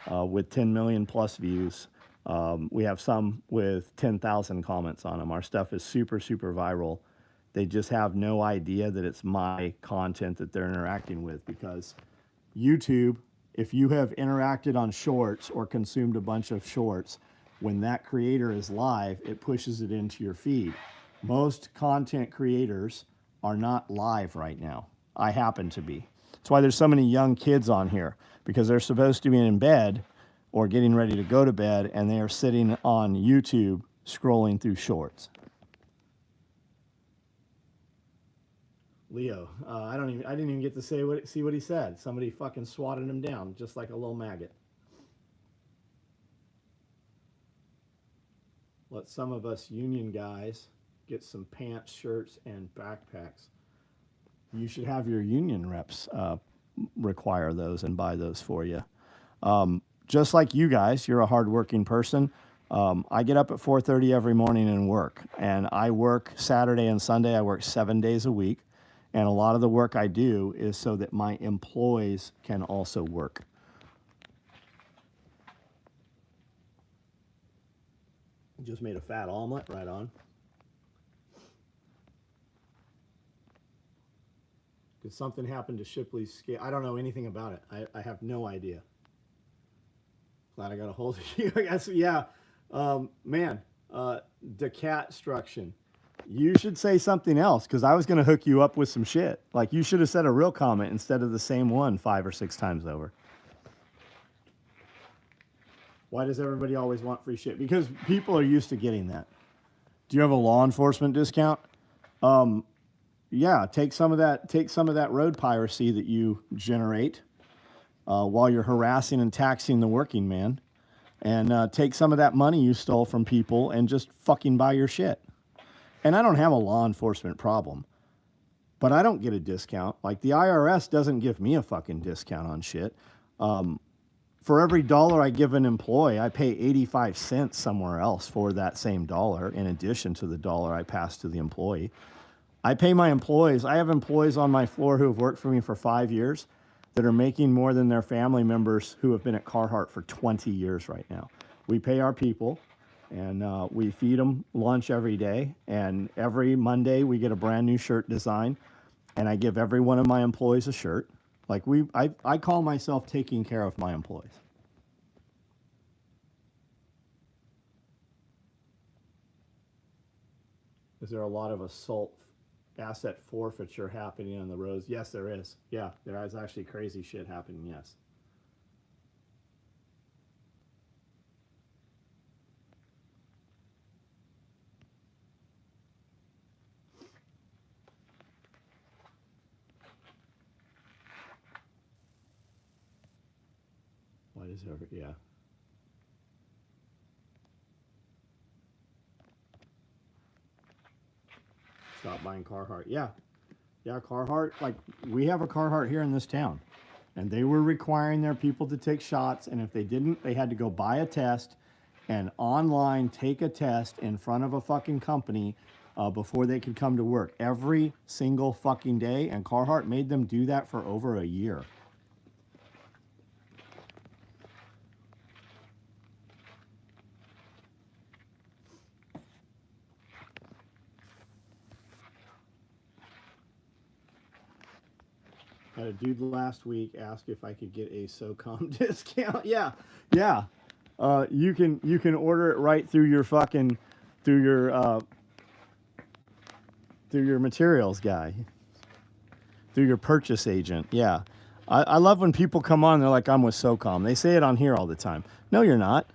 with 10 million plus views. We have some with 10,000 comments on them. Our stuff is super, super viral. They just have no idea that it's my content that they're interacting with, because YouTube, if you have interacted on shorts or consumed a bunch of shorts, when that creator is live, it pushes it into your feed. Most content creators are not live right now. I happen to be. That's why there's so many young kids on here, because they're supposed to be in bed or getting ready to go to bed, and they are sitting on YouTube scrolling through shorts. Leo, I didn't even get to see what he said. Somebody fucking swatted him down just like a little maggot. Let some of us union guys get some pants, shirts, and backpacks. You should have your union reps require those and buy those for you. Just like you guys, you're a hardworking person. I get up at 4:30 every morning and work. And I work Saturday and Sunday. I work 7 days a week. And a lot of the work I do is so that my employees can also work. Just made a fat omelet, right on. Did something happen to Shipley's scale? I don't know anything about it. I have no idea. Glad I got a hold of you. I guess, yeah. Man, deconstruction. You should say something else, because I was going to hook you up with some shit. Like, you should have said a real comment instead of the same one 5 or 6 times over. Why does everybody always want free shit? Because people are used to getting that. Do you have a law enforcement discount? Yeah, take some of that road piracy that you generate while you're harassing and taxing the working man, and take some of that money you stole from people and just fucking buy your shit. And I don't have a law enforcement problem, but I don't get a discount. Like, the IRS doesn't give me a fucking discount on shit. For every dollar I give an employee, I pay 85 cents somewhere else for that same dollar, in addition to the dollar I pass to the employee. I pay my employees. I have employees on my floor who have worked for me for 5 years that are making more than their family members who have been at Carhartt for 20 years right now. We pay our people, and we feed them lunch every day. And every Monday we get a brand new shirt design, and I give every one of my employees a shirt. Like, I call myself taking care of my employees. Is there a lot of asset forfeiture happening on the roads? Yes, there is. Yeah, there is actually crazy shit happening, yes. What is there? Yeah. Stop buying Carhartt. Yeah. Yeah, Carhartt, like, we have a Carhartt here in this town, and they were requiring their people to take shots, and if they didn't, they had to go buy a test and online take a test in front of a fucking company before they could come to work every single fucking day, and Carhartt made them do that for over a year. I had a dude last week ask if I could get a SOCOM discount. Yeah, yeah. You can order it right through your fucking through your materials guy, through your purchase agent. Yeah, I love when people come on. They're like, I'm with SOCOM. They say it on here all the time. No, you're not.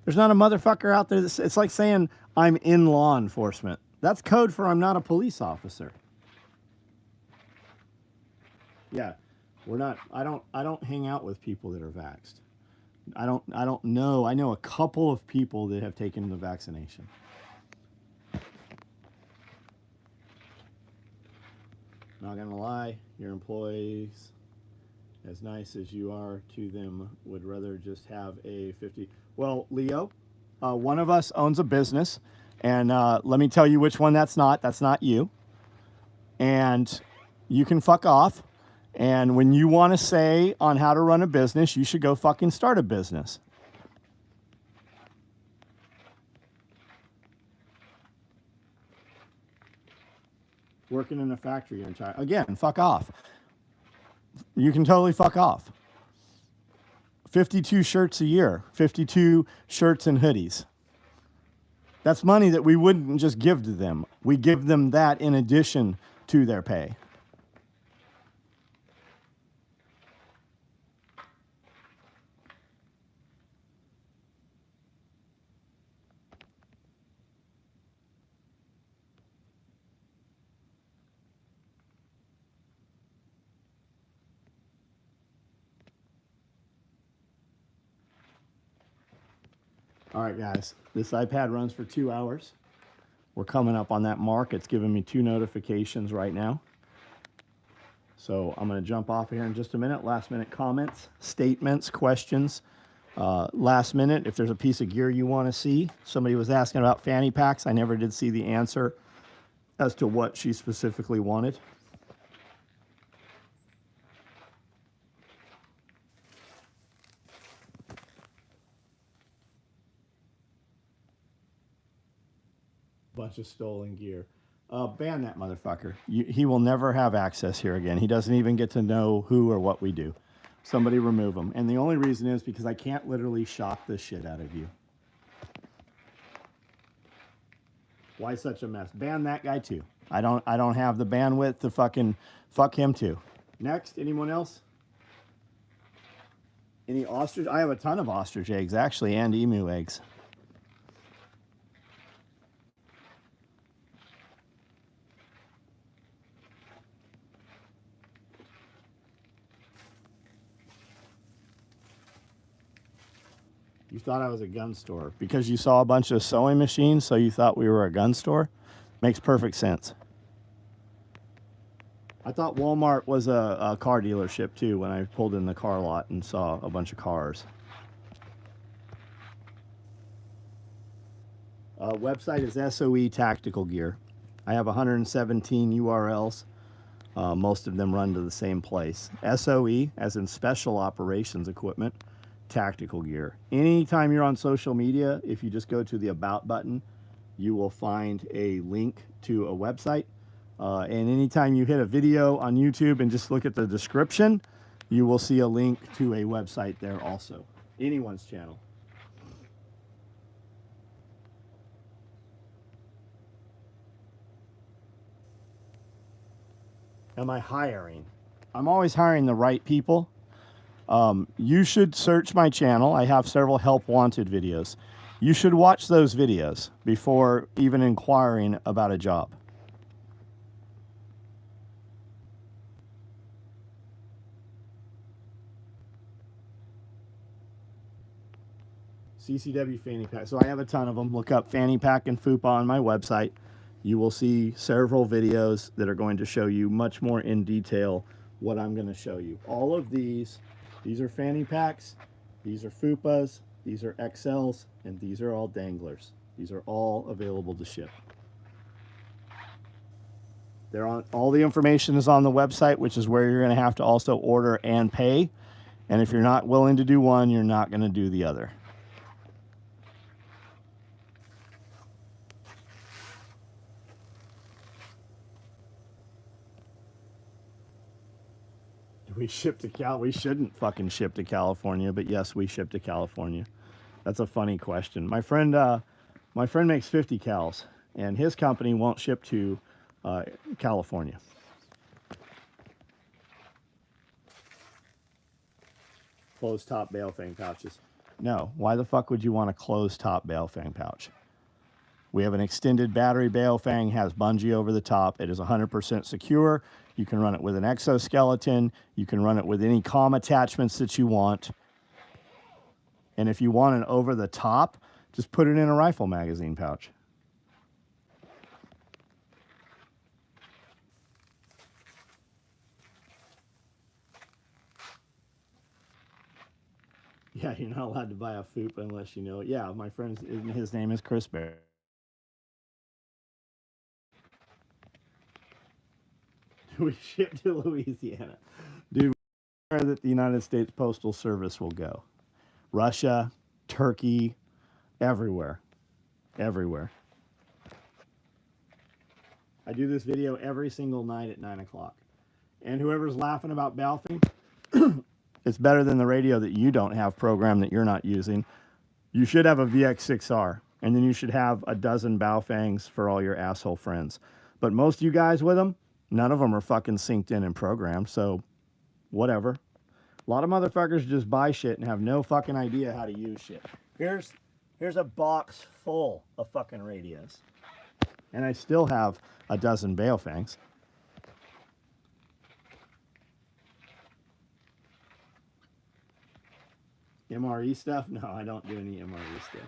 There's not a motherfucker out there. It's like saying I'm in law enforcement. That's code for I'm not a police officer. Yeah, we're not. I don't hang out with people that are vaxxed. I don't know. I know a couple of people that have taken the vaccination. Not gonna lie, your employees, as nice as you are to them, would rather just have a 50. Well, Leo, one of us owns a business, and let me tell you which one that's not. That's not you. And you can fuck off. And when you want to say on how to run a business, you should go fucking start a business. Working in a factory your entire, again, fuck off. You can totally fuck off. 52 shirts a year, 52 shirts and hoodies. That's money that we wouldn't just give to them. We give them that in addition to their pay. All right, guys, this iPad runs for 2 hours. We're coming up on that mark. It's giving me 2 notifications right now. So I'm going to jump off here in just a minute. Last minute comments, statements, questions. Last minute, if there's a piece of gear you want to see. Somebody was asking about fanny packs. I never did see the answer as to what she specifically wanted. Bunch of stolen gear. Ban that motherfucker. He will never have access here again. He doesn't even get to know who or what we do. Somebody remove him. And the only reason is because I can't literally shock the shit out of you. Why such a mess? Ban that guy too. I don't have the bandwidth to fucking fuck him too. Next, anyone else? Any ostrich? I have a ton of ostrich eggs actually, and emu eggs. You thought I was a gun store because you saw a bunch of sewing machines, so you thought we were a gun store? Makes perfect sense. I thought Walmart was a car dealership too when I pulled in the car lot and saw a bunch of cars. Website is SOE Tactical Gear. I have 117 URLs. Most of them run to the same place. SOE, as in Special Operations Equipment, Tactical Gear. Anytime you're on social media, if you just go to the About button, you will find a link to a website. And anytime you hit a video on YouTube and just look at the description, you will see a link to a website there also. Anyone's channel. Am I hiring? I'm always hiring the right people. You should search my channel. I have several help wanted videos. You should watch those videos before even inquiring about a job. CCW fanny pack. So I have a ton of them. Look up fanny pack and fupa on my website. You will see several videos that are going to show you much more in detail what I'm going to show you. All of these are fanny packs, these are fupas, these are XLs, and these are all danglers. These are all available to ship. They're on, all the information is on the website, which is where you're going to have to also order and pay. And if you're not willing to do one, you're not going to do the other. We ship to we shouldn't fucking ship to California, but yes, we ship to California. That's a funny question. My friend makes 50 cals, and his company won't ship to California. Closed top bale fang pouches. No, why the fuck would you want a closed top bale fang pouch? We have an extended battery bale fang, has bungee over the top. It is 100% secure. You can run it with an exoskeleton. You can run it with any comm attachments that you want. And if you want an over the top, just put it in a rifle magazine pouch. Yeah, you're not allowed to buy a FOOP unless you know it. Yeah, my friend, his name is Chris Bear. We ship to Louisiana. Dude, where that the United States Postal Service will go. Russia, Turkey, everywhere. Everywhere. I do this video every single night at 9 o'clock. And whoever's laughing about Balfing, it's better than the radio that you don't have programmed that you're not using. You should have a VX6R, and then you should have a dozen Baofangs for all your asshole friends. But most of you guys with them, none of them are fucking synced in and programmed, so whatever. A lot of motherfuckers just buy shit and have no fucking idea how to use shit. Here's a box full of fucking radios. And I still have a dozen Baofangs. MRE stuff? No, I don't do any MRE stuff.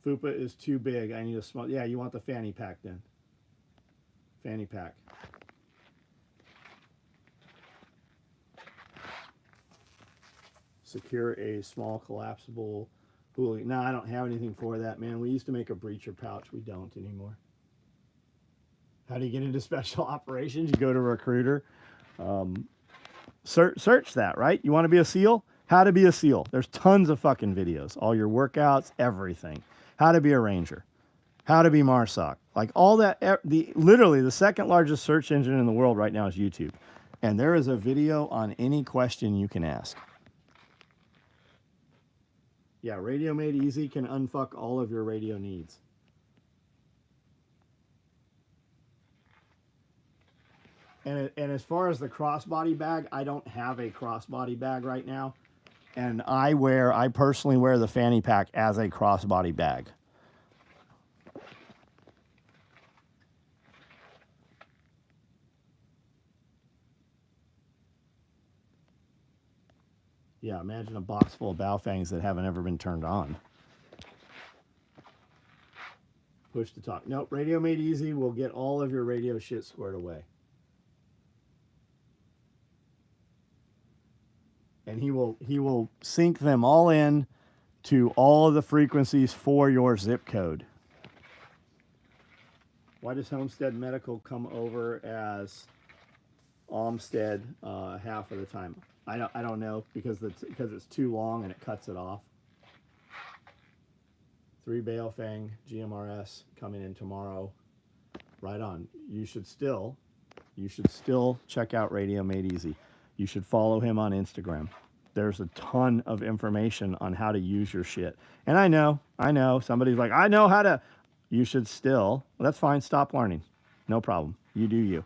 FUPA is too big. I need a small... Yeah, you want the fanny pack then. Fanny pack. Secure a small collapsible hooligan. No, I don't have anything for that, man. We used to make a breacher pouch. We don't anymore. How do you get into special operations? You go to Recruiter. Search that, right? You want to be a SEAL? How to be a SEAL. There's tons of fucking videos. All your workouts, everything. How to be a Ranger. how to be Marsoc. Like all that, literally the second largest search engine in the world right now is YouTube. And there is a video on any question you can ask. Yeah, Radio Made Easy can unfuck all of your radio needs. And as far as the crossbody bag, I don't have a crossbody bag right now. And I personally wear the fanny pack as a crossbody bag. Yeah, imagine a box full of Baofangs that haven't ever been turned on. Push to talk. Nope, Radio Made Easy will get all of your radio shit squared away. And he will sync them all in to all of the frequencies for your zip code. Why does Homestead Medical come over as Olmsted half of the time? I don't know, because it's too long and it cuts it off. 3 Baofeng GMRS coming in tomorrow. Right on. You should still check out Radio Made Easy. You should follow him on Instagram. There's a ton of information on how to use your shit. And I know, somebody's like, I know how to. You should still. Well, that's fine. Stop learning. No problem. You do you.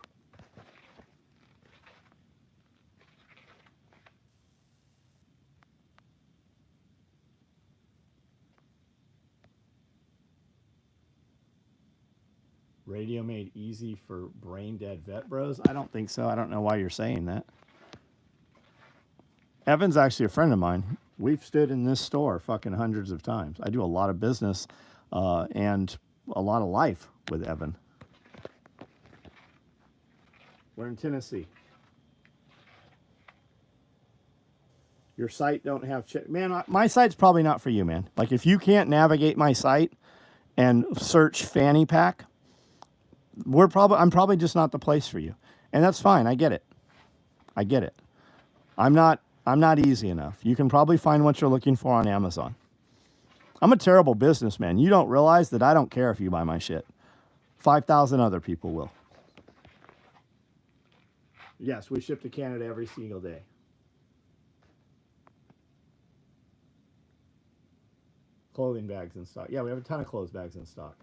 Radio Made Easy for brain dead vet bros? I don't think so. I don't know why you're saying that. Evan's actually a friend of mine. We've stood in this store fucking hundreds of times. I do a lot of business and a lot of life with Evan. We're in Tennessee. Your site don't have man, my site's probably not for you, man. Like if you can't navigate my site and search fanny pack, I'm probably just not the place for you. And that's fine. I get it. I'm not easy enough. You can probably find what you're looking for on Amazon. I'm a terrible businessman. You don't realize that I don't care if you buy my shit. 5,000 other people will. Yes, we ship to Canada every single day. Clothing bags in stock. Yeah, we have a ton of clothes bags in stock.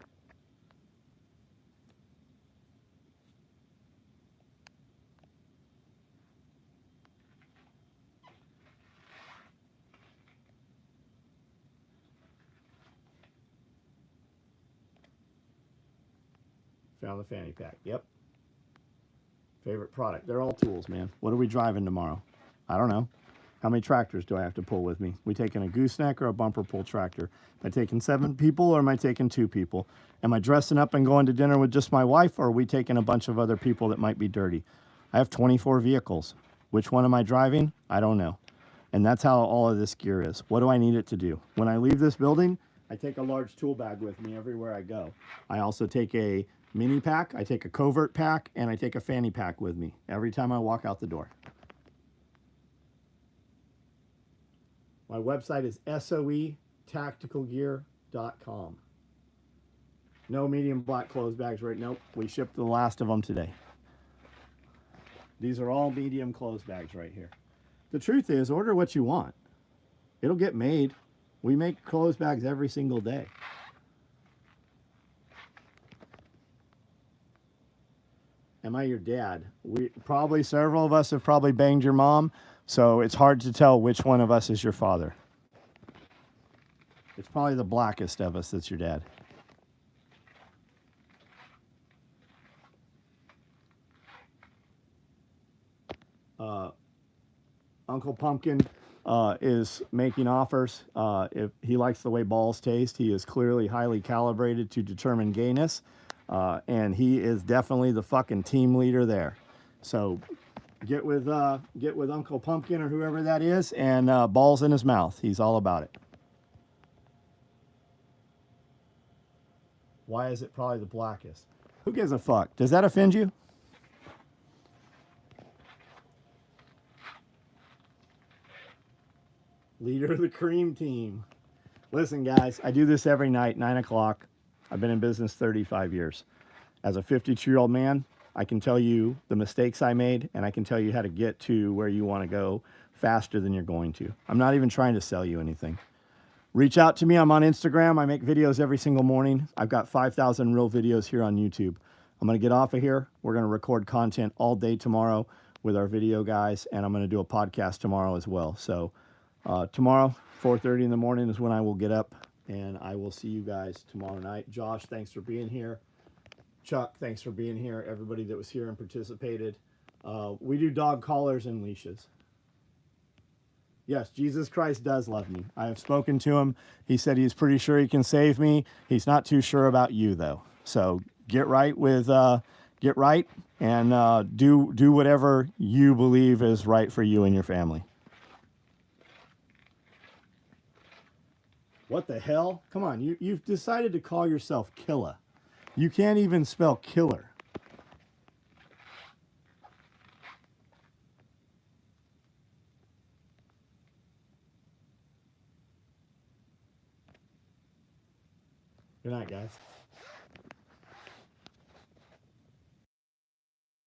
Found the fanny pack. Yep. Favorite product. They're all tools, man. What are we driving tomorrow? I don't know. How many tractors do I have to pull with me? We taking a gooseneck or a bumper pull tractor? Am I taking 7 people or am I taking 2 people? Am I dressing up and going to dinner with just my wife, or are we taking a bunch of other people that might be dirty? I have 24 vehicles. Which one am I driving? I don't know. And that's how all of this gear is. What do I need it to do? When I leave this building, I take a large tool bag with me everywhere I go. I also take a mini pack, I take a covert pack, and I take a fanny pack with me every time I walk out the door. My website is SOEtacticalgear.com. No medium black clothes bags right. Nope, we shipped the last of them today. These are all medium clothes bags right here. The truth is, order what you want. It'll get made. We make clothes bags every single day. Am I your dad? Several of us have probably banged your mom, so it's hard to tell which one of us is your father. It's probably the blackest of us that's your dad. Uncle Pumpkin is making offers. If he likes the way balls taste, he is clearly highly calibrated to determine gayness. And he is definitely the fucking team leader there. So get with Uncle Pumpkin or whoever that is, and balls in his mouth. He's all about it. Why is it probably the blackest? Who gives a fuck? Does that offend you? Leader of the cream team. Listen, guys, I do this every night, 9 o'clock. I've been in business 35 years. As a 52-year-old man, I can tell you the mistakes I made, and I can tell you how to get to where you want to go faster than you're going to. I'm not even trying to sell you anything. Reach out to me. I'm on Instagram. I make videos every single morning. I've got 5,000 real videos here on YouTube. I'm going to get off of here. We're going to record content all day tomorrow with our video guys, and I'm going to do a podcast tomorrow as well. So tomorrow, 4:30 in the morning is when I will get up, and I will see you guys tomorrow night. Josh, thanks for being here. Chuck, thanks for being here. Everybody that was here and participated. We do dog collars and leashes. Yes, Jesus Christ does love me. I have spoken to him. He said he's pretty sure he can save me. He's not too sure about you, though. So get right and do whatever you believe is right for you and your family. What the hell? Come on, you've decided to call yourself Killa. You can't even spell killer. Good night, guys.